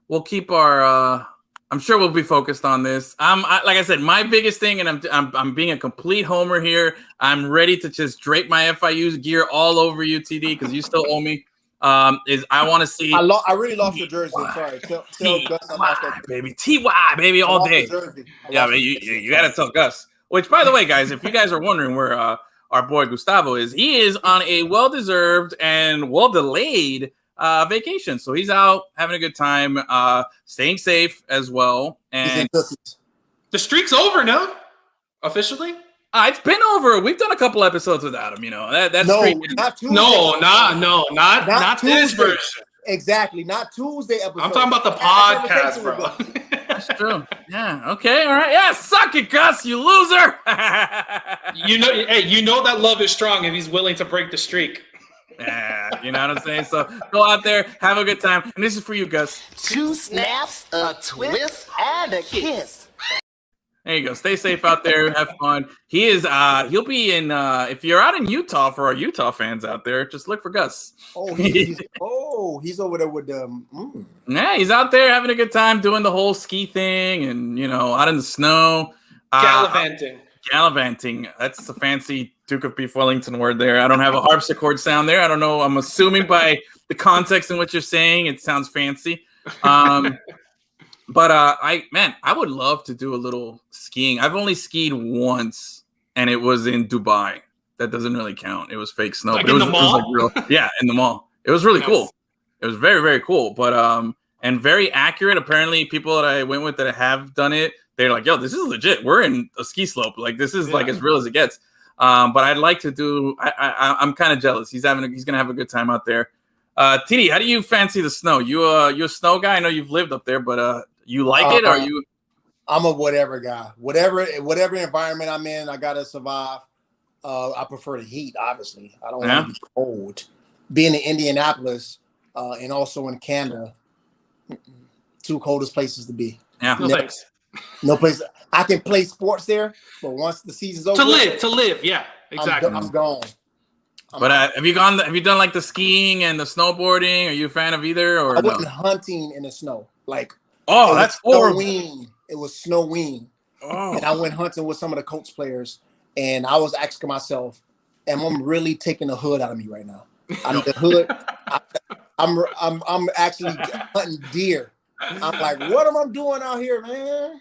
[SPEAKER 2] I'm sure we'll be focused on this. Like I said, my biggest thing, and I'm being a complete homer here. I'm ready to just drape my FIU gear all over you, TD, because you still owe me. Is I want to see.
[SPEAKER 4] I really lost your jersey. Sorry. Tell Gus I lost that.
[SPEAKER 2] Baby. TY, baby, all day. Yeah, man, you got to tell Gus. Which, by the way, guys, if you guys are wondering where our boy Gustavo is, he is on a well-deserved and well-delayed vacation. So he's out having a good time, staying safe as well. And
[SPEAKER 3] the streak's over now, officially.
[SPEAKER 2] It's been over. We've done a couple episodes without him. That's
[SPEAKER 4] not Tuesday.
[SPEAKER 3] Not this version.
[SPEAKER 4] Exactly, not Tuesday episode.
[SPEAKER 3] I'm talking about the podcast, bro.
[SPEAKER 2] That's true. Yeah. Okay. All right. Yeah. Suck it, Gus. You loser.
[SPEAKER 3] you know that love is strong if he's willing to break the streak.
[SPEAKER 2] Yeah. You know what I'm saying? So go out there, have a good time, and this is for you, Gus.
[SPEAKER 6] 2 snaps, a twist, and a kiss.
[SPEAKER 2] There you go. Stay safe out there. Have fun. He'll be in, if you're out in Utah, for our Utah fans out there, just look for Gus.
[SPEAKER 4] He's over there with them.
[SPEAKER 2] Yeah, he's out there having a good time doing the whole ski thing and, out in the snow. Gallivanting. That's a fancy Duke of Beef Wellington word there. I don't have a harpsichord sound there. I don't know. I'm assuming by the context in which you're saying it sounds fancy. But I would love to do a little skiing. I've only skied once, and it was in Dubai. That doesn't really count. It was fake snow.
[SPEAKER 3] Like
[SPEAKER 2] but
[SPEAKER 3] in
[SPEAKER 2] it was,
[SPEAKER 3] the mall?
[SPEAKER 2] It was like in the mall. It was really cool. It was very, very cool, but and very accurate. Apparently, people that I went with that have done it, they're like, "Yo, this is legit. We're in a ski slope. Like this is like as real as it gets." But I'd like to do. I'm kind of jealous. He's gonna have a good time out there. TD, how do you fancy the snow? You a snow guy? I know you've lived up there, but you like it? Or you?
[SPEAKER 4] I'm a whatever guy. Whatever environment I'm in, I gotta survive. I prefer the heat. Obviously, I don't want to be cold. Being in Indianapolis and also in Canada, two coldest places to be.
[SPEAKER 2] Yeah,
[SPEAKER 4] no place. I can play sports there, but once the season's over,
[SPEAKER 3] to live, yeah, exactly.
[SPEAKER 4] I'm gone.
[SPEAKER 2] But have you done like the skiing and the snowboarding? Are you a fan of either? Or
[SPEAKER 4] I wasn't hunting in the snow. Like,
[SPEAKER 2] that's horrible.
[SPEAKER 4] It was snowing. Oh. And I went hunting with some of the Colts players, and I was asking myself, "Am I really taking the hood out of me right now?" I'm the hood. I'm actually hunting deer. I'm like, what am I doing out here, man?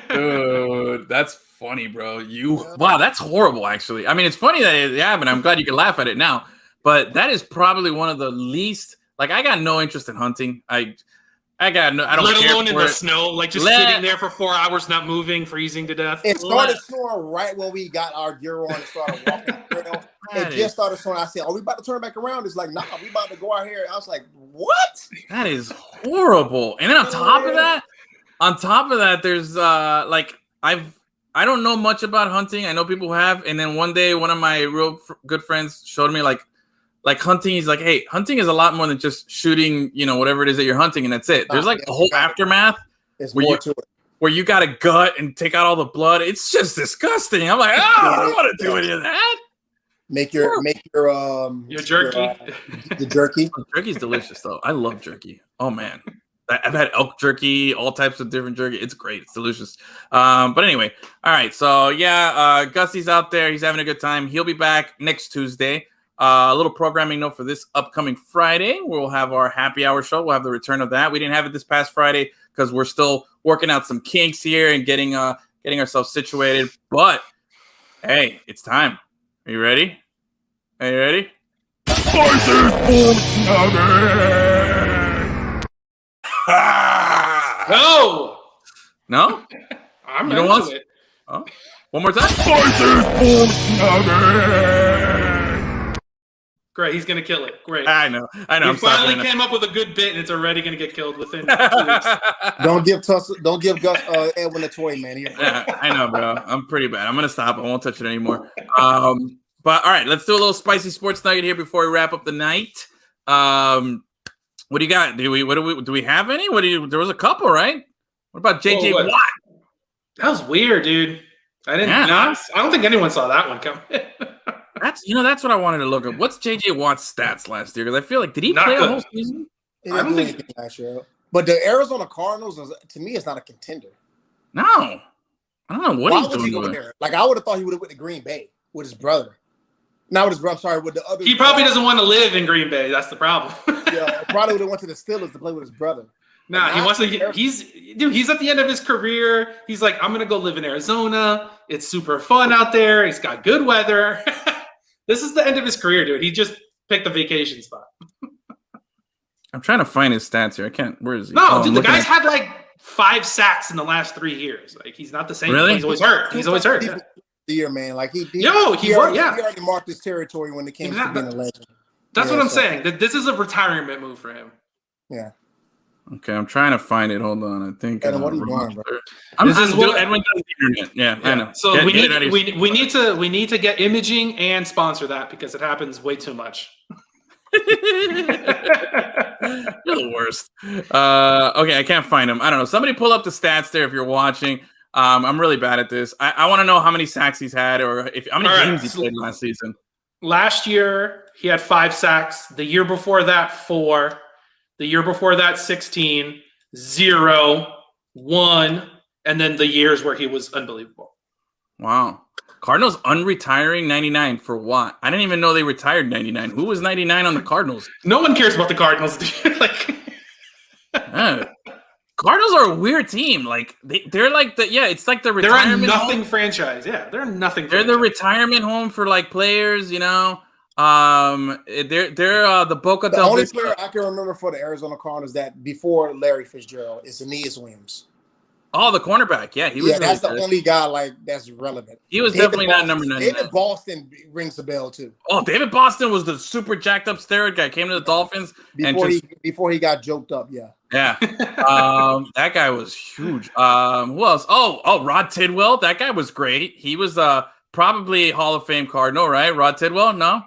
[SPEAKER 2] Dude, that's funny, bro. Wow, that's horrible, actually. I mean, it's funny that it happened. I'm glad you can laugh at it now. But that is probably one of the least. Like, I got no interest in hunting. I don't care.
[SPEAKER 3] Let alone in the snow, like just sitting there for 4 hours, not moving, freezing to death.
[SPEAKER 4] It started snowing right when we got our gear on and started walking. It just started snowing. I said, "Are we about to turn back around?" It's like, "Nah, we about to go out here." I was like, "What?"
[SPEAKER 2] That is horrible. And then on top of that, there's like I don't know much about hunting. I know people have. And then one day, one of my real good friends showed me like hunting. He's like, "Hey, hunting is a lot more than just shooting, whatever it is that you're hunting, and that's it. There's like a whole aftermath where you got to gut and take out all the blood. It's just disgusting." I'm like, I don't want to do any of that.
[SPEAKER 4] Make your
[SPEAKER 3] jerky.
[SPEAKER 4] The jerky.
[SPEAKER 2] Jerky's delicious though. I love jerky. Oh man. I've had elk jerky, all types of different jerky. It's great. It's delicious. But anyway, all right. So Gusty's out there. He's having a good time. He'll be back next Tuesday. A little programming note for this upcoming Friday. We'll have our happy hour show. We'll have the return of that. We didn't have it this past Friday because we're still working out some kinks here and getting ourselves situated. But hey, it's time. Are you ready? Are you ready?
[SPEAKER 3] No.
[SPEAKER 2] No?
[SPEAKER 3] I'm into it.
[SPEAKER 2] Oh. One more time.
[SPEAKER 3] Great, he's gonna kill it. Great.
[SPEAKER 2] I know.
[SPEAKER 3] He finally came up with a good bit, and it's already gonna get killed within 2 weeks.
[SPEAKER 4] Don't give Gus Edwin a toy, man.
[SPEAKER 2] I know, bro. I'm pretty bad. I'm gonna stop. I won't touch it anymore. But all right, let's do a little spicy sports nugget here before we wrap up the night. What do you got? Do we have any? There was a couple, right? What about JJ Watt?
[SPEAKER 3] That was weird, dude. I don't think anyone saw that one coming.
[SPEAKER 2] That's what I wanted to look up. What's JJ Watt's stats last year? Because I feel like did he play a whole season?
[SPEAKER 4] I don't think last year. But the Arizona Cardinals, to me, is not a contender.
[SPEAKER 2] No, I don't know what he's doing there.
[SPEAKER 4] Like I would have thought he would have went to Green Bay with his brother. Not with his brother. I'm sorry, with the other.
[SPEAKER 3] He probably doesn't want to live in Green Bay. That's the problem.
[SPEAKER 4] Yeah, probably would have went to the Steelers to play with his brother.
[SPEAKER 3] Nah, he wants to. He's at the end of his career. He's like, I'm gonna go live in Arizona. It's super fun out there. He's got good weather. This is the end of his career, dude. He just picked a vacation spot.
[SPEAKER 2] I'm trying to find his stats here. I can't. Where is he?
[SPEAKER 3] No, dude, the guy's had like 5 sacks in the last 3 years. Like he's not the same.
[SPEAKER 2] Really?
[SPEAKER 3] He's always hurt. Yeah.
[SPEAKER 4] The year, man. Like he already marked his territory when it came to being a legend.
[SPEAKER 3] That's what I'm saying. That this is a retirement move for him.
[SPEAKER 4] Yeah.
[SPEAKER 2] Okay, I'm trying to find it. Hold on. I think.
[SPEAKER 4] What are you doing, bro?
[SPEAKER 2] Edwin does the internet. Yeah, I know.
[SPEAKER 3] So we need to get imaging and sponsor that because it happens way too much.
[SPEAKER 2] You're the worst. Okay, I can't find him. I don't know. Somebody pull up the stats there if you're watching. I'm really bad at this. I want to know how many sacks he's had or how many games he played last season.
[SPEAKER 3] Last year, he had 5 sacks. The year before that, 4. The year before that, 16, 0, 1, and then the years where he was unbelievable.
[SPEAKER 2] Wow. Cardinals unretiring 99 for what? I didn't even know they retired 99. Who was 99 on the Cardinals?
[SPEAKER 3] No one cares about the Cardinals.
[SPEAKER 2] Cardinals are a weird team. Like they're like it's like the retirement.
[SPEAKER 3] They're a nothing franchise. Yeah, they're a nothing.
[SPEAKER 2] They're the retirement home for like players, you know. They're the Boca
[SPEAKER 4] The
[SPEAKER 2] Del
[SPEAKER 4] only
[SPEAKER 2] Vista.
[SPEAKER 4] player I can remember for the Arizona Cardinals that before Larry Fitzgerald is Aeneas Williams.
[SPEAKER 2] Oh, the cornerback. Yeah, he was.
[SPEAKER 4] Yeah, that's the only guy like that's relevant.
[SPEAKER 2] He was definitely not number 99.
[SPEAKER 4] David Boston rings a bell too.
[SPEAKER 2] Oh, David Boston was the super jacked up steroid guy. Came to the Dolphins
[SPEAKER 4] before he got joked up. Yeah.
[SPEAKER 2] Yeah. That guy was huge. Who else? Oh, Rod Tidwell. That guy was great. He was probably a Hall of Fame Cardinal, right? Rod Tidwell? No?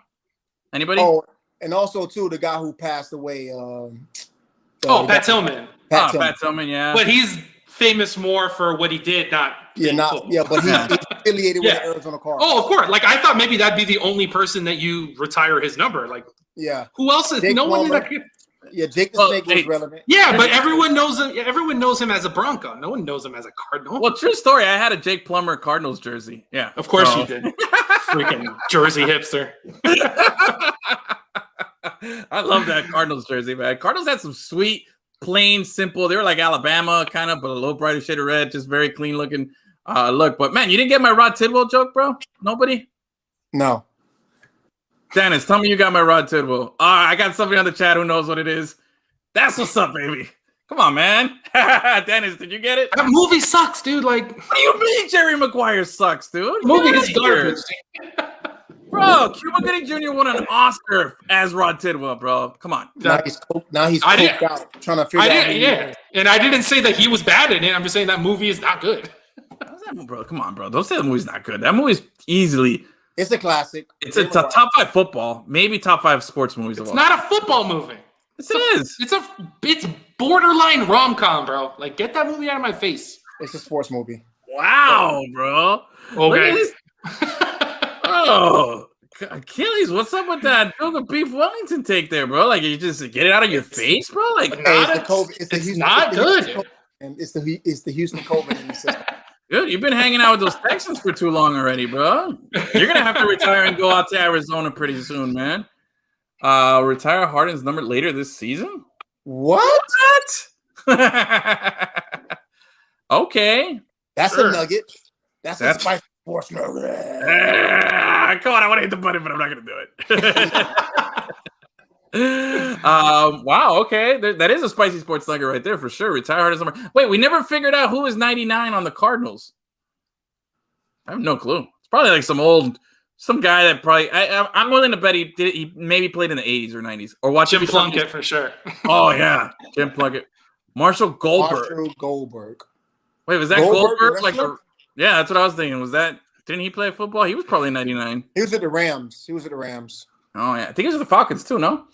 [SPEAKER 2] Anybody?
[SPEAKER 4] Oh, and also too the guy who passed away.
[SPEAKER 3] Pat Tillman.
[SPEAKER 2] Pat Tillman, yeah.
[SPEAKER 3] But he's famous more for what he did, but he's
[SPEAKER 4] affiliated with the Arizona Cardinals.
[SPEAKER 3] Oh, of course. Like I thought maybe that'd be the only person that you retire his number. Like,
[SPEAKER 4] yeah.
[SPEAKER 3] Who else is?
[SPEAKER 4] Jake
[SPEAKER 3] no one is
[SPEAKER 4] Plummer.
[SPEAKER 3] that good.
[SPEAKER 4] Yeah, Jake the Snake was relevant.
[SPEAKER 3] Yeah, but everyone knows him. Everyone knows him as a Bronco. No one knows him as a Cardinal.
[SPEAKER 2] Well, true story. I had a Jake Plummer Cardinals jersey. Yeah,
[SPEAKER 3] of course you did. Freaking Jersey hipster.
[SPEAKER 2] I love that Cardinals jersey, man. Cardinals had some sweet, plain, simple. They were like Alabama, kind of, but a little brighter shade of red, just very clean looking look. But man, you didn't get my Rod Tidwell joke, bro? Nobody?
[SPEAKER 4] No.
[SPEAKER 2] Dennis, tell me you got my Rod Tidwell. I got somebody on the chat who knows what it is. That's what's up, baby. Come on, man. Dennis, did you get it?
[SPEAKER 3] That movie sucks, dude. Like,
[SPEAKER 2] what do you mean Jerry Maguire sucks, dude?
[SPEAKER 3] Movie is garbage.
[SPEAKER 2] Bro, Cuba Gooding Jr. won an Oscar as Rod Tidwell, bro. Come on.
[SPEAKER 4] Now he's coked out, trying to figure out.
[SPEAKER 3] Yeah, and I didn't say that he was bad in it. I'm just saying that movie is not good.
[SPEAKER 2] Bro, come on, bro. Don't say the movie's not good. That movie's easily.
[SPEAKER 4] It's a classic.
[SPEAKER 2] It's a top 5 football, maybe top 5 sports movies.
[SPEAKER 3] It's not a football movie. It's borderline rom-com, bro. Like, get that movie out of my face.
[SPEAKER 4] It's a sports movie.
[SPEAKER 2] Wow, bro.
[SPEAKER 3] Okay.
[SPEAKER 2] Oh, Achilles, what's up with that Sugar Beef Wellington take there, bro? Like, you just get it out of your face, bro? Like,
[SPEAKER 3] it's not good.
[SPEAKER 4] And it's the Houston COVID in the system.
[SPEAKER 2] Dude, you've been hanging out with those Texans for too long already, bro. You're going to have to retire and go out to Arizona pretty soon, man. Retire Harden's number later this season?
[SPEAKER 4] What?
[SPEAKER 2] Okay.
[SPEAKER 4] That's a nugget. That's a spicy sports nugget.
[SPEAKER 2] Come on, I want to hit the button, but I'm not going to do it. Wow, okay. That is a spicy sports nugget right there for sure. Retire Harden's number. Wait, we never figured out who is 99 on the Cardinals. I have no clue. It's probably like some guy that probably I'm willing to bet he maybe played in the 80s or 90s or watch
[SPEAKER 3] Jim Plunkett for sure.
[SPEAKER 2] Oh yeah, Jim Plunkett. Marshall Goldberg. Wait, was that Goldberg? Like yeah, that's what I was thinking. Was that? Didn't he play football? He was probably 99.
[SPEAKER 4] He was at the Rams.
[SPEAKER 2] Oh yeah, I think he was at the Falcons too. No,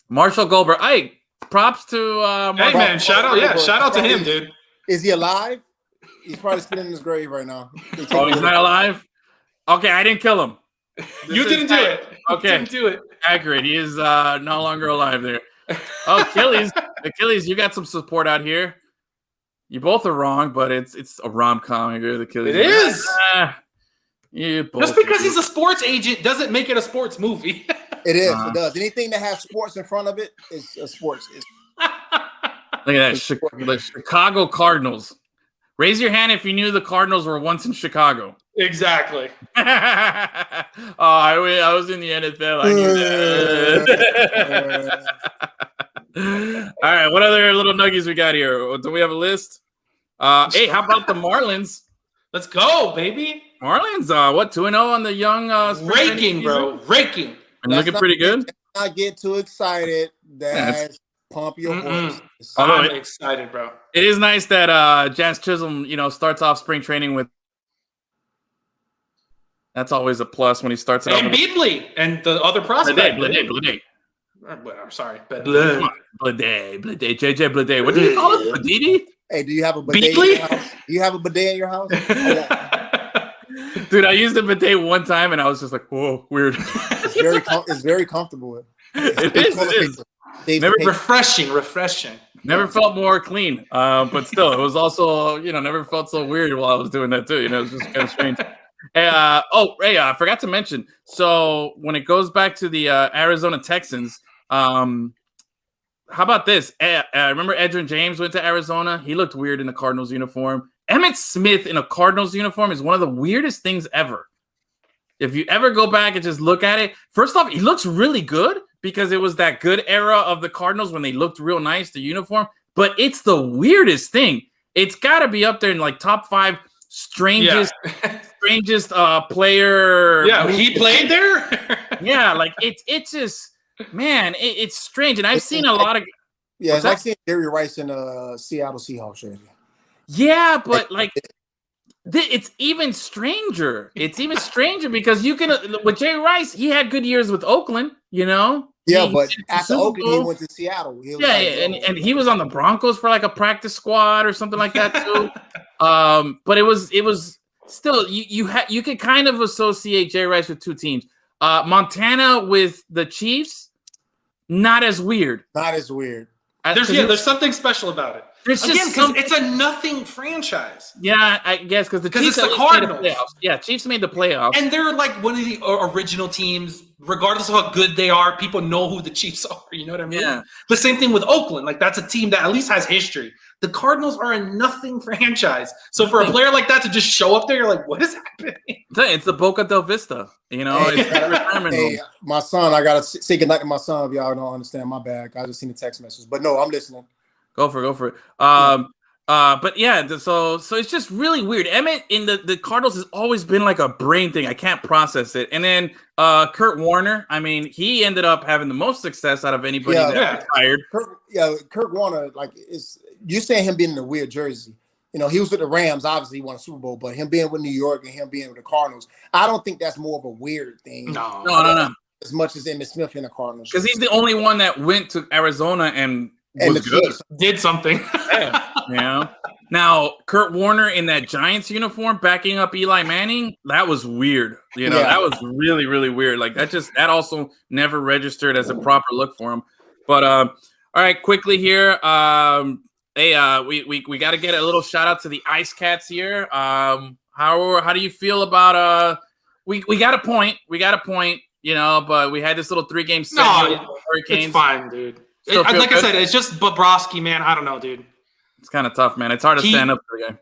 [SPEAKER 2] Marshall Goldberg. Hey, props to
[SPEAKER 3] hey man, shout out to him, dude.
[SPEAKER 4] Is he alive? He's probably sitting in his grave right now.
[SPEAKER 2] Oh, he's not alive? Okay, I didn't kill him.
[SPEAKER 3] You didn't do it.
[SPEAKER 2] Okay.
[SPEAKER 3] You didn't do it.
[SPEAKER 2] Accurate. He is no longer alive there. Oh, Achilles, you got some support out here. You both are wrong, but it's a rom-com. I agree with Achilles.
[SPEAKER 3] It is.
[SPEAKER 2] Just
[SPEAKER 3] because he's a sports agent doesn't make it a sports movie.
[SPEAKER 4] It is. It does. Anything that has sports in front of it is a sports.
[SPEAKER 2] Look at that. The Chicago Cardinals. Raise your hand if you knew the Cardinals were once in Chicago.
[SPEAKER 3] Exactly.
[SPEAKER 2] I was in the NFL. I knew that. All right. What other little nuggies we got here? Do we have a list? Hey, how about the Marlins?
[SPEAKER 3] Let's go, baby.
[SPEAKER 2] Marlins, 2-0 on the young
[SPEAKER 3] raking, bro. Raking.
[SPEAKER 2] And looking pretty good.
[SPEAKER 4] Not get too excited. Pump your horses.
[SPEAKER 3] I'm excited, bro.
[SPEAKER 2] It is nice that Jazz Chisholm, starts off spring training with. That's always a plus when he starts it.
[SPEAKER 3] And Beatley and the other prospect.
[SPEAKER 2] Blade.
[SPEAKER 3] Sorry,
[SPEAKER 2] Blade. JJ Blade. What do you call it? Bladini?
[SPEAKER 4] Hey, do you have a bidet in your house? Do you have a bidet in your house?
[SPEAKER 2] Dude, I used a bidet one time and I was just like, whoa, weird.
[SPEAKER 4] It's very comfortable.
[SPEAKER 2] It is.
[SPEAKER 3] Never refreshing.
[SPEAKER 2] Never felt more clean, but still, it was also never felt so weird while I was doing that too. It was just kind of strange. I forgot to mention. So when it goes back to the Arizona Texans, how about this? Remember Edgerrin James went to Arizona. He looked weird in a Cardinals uniform. Emmitt Smith in a Cardinals uniform is one of the weirdest things ever. If you ever go back and just look at it, first off, he looks really good because it was that good era of the Cardinals when they looked real nice, the uniform. But it's the weirdest thing. It's got to be up there in like top 5 strangest player.
[SPEAKER 3] Yeah, he played there.
[SPEAKER 2] Yeah, like it's just, man, it's strange. And I've seen a lot of.
[SPEAKER 4] Yeah, it's like seeing Jerry Rice in Seattle Seahawks jersey.
[SPEAKER 2] Yeah, but like it's even stranger. It's even stranger because you can with Jerry Rice, he had good years with Oakland, you know.
[SPEAKER 4] Yeah, but after Oakland, he went to Seattle.
[SPEAKER 2] And he was on the Broncos for like a practice squad or something like that too. But it was still you could kind of associate Jerry Rice with 2 teams. Montana with the Chiefs, not as weird.
[SPEAKER 4] Not as weird.
[SPEAKER 3] There's something special about it.
[SPEAKER 2] There's just
[SPEAKER 3] it's a nothing franchise.
[SPEAKER 2] Yeah, I guess because Chiefs
[SPEAKER 3] it's the Cardinals.
[SPEAKER 2] Yeah, Chiefs made the playoffs,
[SPEAKER 3] and they're like one of the original teams. Regardless of how good they are, people know who the Chiefs are. You know what I mean?
[SPEAKER 2] Yeah.
[SPEAKER 3] The same thing with Oakland. Like that's a team that at least has history. The Cardinals are a nothing franchise. So for a player like that to just show up there, you're like, what is happening?
[SPEAKER 2] It's the Boca del Vista. You know,
[SPEAKER 4] hey, my son, I gotta say goodnight to my son. If y'all don't understand, my bad. I just seen the text message, but no, I'm listening.
[SPEAKER 2] Go for it. But yeah, so it's just really weird. Emmett in the Cardinals has always been like a brain thing. I can't process it. And then Kurt Warner, I mean, he ended up having the most success out of anybody that retired.
[SPEAKER 4] Kurt Warner, like you saying him being in a weird jersey. You know, he was with the Rams. Obviously, he won a Super Bowl, but him being with New York and him being with the Cardinals, I don't think that's more of a weird thing.
[SPEAKER 2] No.
[SPEAKER 4] As much as Emmitt Smith in the Cardinals,
[SPEAKER 2] because he's the only one that went to Arizona and was good.
[SPEAKER 3] Did something.
[SPEAKER 2] Yeah. Now, Kurt Warner in that Giants uniform backing up Eli Manning, that was weird. You know, that was really, really weird. Like that also never registered as a proper look for him. But all right, quickly here. We got to get a little shout out to the Ice Cats here. How do you feel about we got a point. We got a point, you know, but we had this little 3-game set.
[SPEAKER 3] It's fine, dude. Like I said, it's just Bobrovsky, man. I don't know, dude.
[SPEAKER 2] It's kind of tough, man. It's hard to stand up for the guy.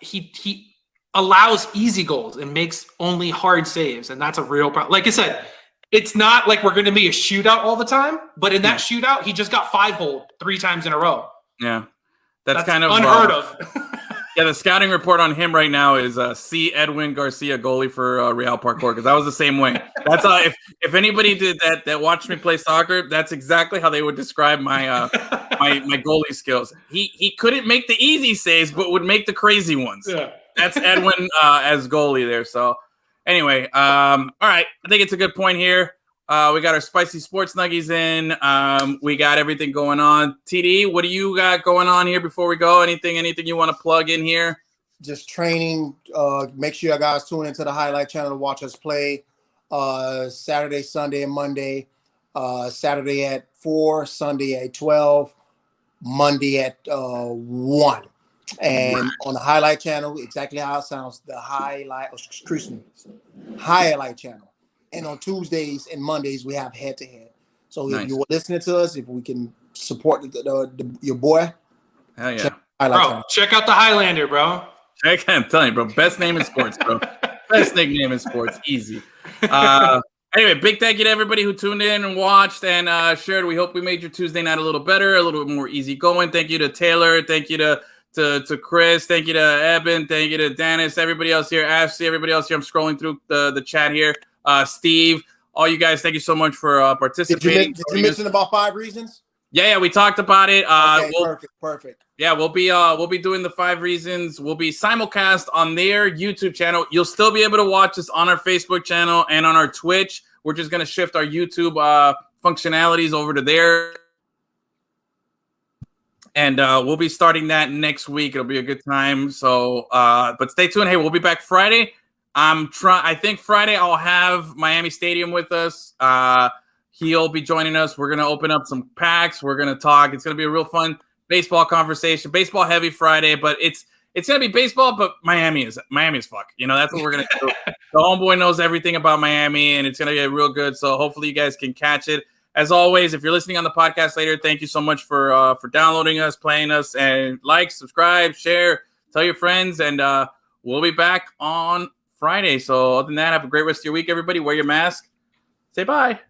[SPEAKER 3] He allows easy goals and makes only hard saves, and that's a real problem. Like I said, it's not like we're going to be a shootout all the time, but in that shootout, he just got 5-hole 3 times in a row.
[SPEAKER 2] Yeah, that's kind of
[SPEAKER 3] unheard of.
[SPEAKER 2] Yeah, the scouting report on him right now is C. Edwin Garcia, goalie for Real Parkour, because I was the same way. That's if anybody did that watched me play soccer, that's exactly how they would describe my my goalie skills. He couldn't make the easy saves, but would make the crazy ones. Yeah. That's Edwin as goalie there. So anyway, all right, I think it's a good point here. We got our spicy sports nuggies in. We got everything going on. TD, what do you got going on here before we go? Anything you want to plug in here?
[SPEAKER 4] Just training. Make sure you guys tune into the highlight channel to watch us play Saturday, Sunday, and Monday. Saturday at 4, Sunday at 12, Monday at 1. And on the highlight channel, exactly how it sounds, the highlight channel. And on Tuesdays and Mondays, we have head-to-head. So if you're listening to us, if we can support your boy,
[SPEAKER 2] hell yeah.
[SPEAKER 3] Check out the Highlander, bro.
[SPEAKER 2] I'm telling you, bro. Best name in sports, bro. Best nickname in sports. Easy. Anyway, big thank you to everybody who tuned in and watched and shared. We hope we made your Tuesday night a little better, a little bit more easygoing. Thank you to Taylor. Thank you to Chris. Thank you to Eben. Thank you to Dennis. Everybody else here. Ashley. Everybody else here. I'm scrolling through the chat here. Steve, all you guys, thank you so much for participating.
[SPEAKER 4] Did you mention about 5 reasons?
[SPEAKER 2] Yeah, we talked about it.
[SPEAKER 4] Okay, perfect.
[SPEAKER 2] Yeah, we'll be doing the 5 reasons. We'll be simulcast on their YouTube channel. You'll still be able to watch us on our Facebook channel and on our Twitch. We're just gonna shift our YouTube functionalities over to there. And we'll be starting that next week. It'll be a good time. So but stay tuned. Hey, we'll be back Friday. I think Friday I'll have Miami Stadium with us. He'll be joining us. We're gonna open up some packs. We're gonna talk. It's gonna be a real fun baseball conversation. Baseball heavy Friday, but it's gonna be baseball. But Miami is fuck. You know, that's what we're gonna do. The homeboy knows everything about Miami, and it's gonna get real good. So hopefully you guys can catch it. As always, if you're listening on the podcast later, thank you so much for downloading us, playing us, and like, subscribe, share, tell your friends, and we'll be back on Friday. So other than that, have a great rest of your week, everybody. Wear your mask. Say bye.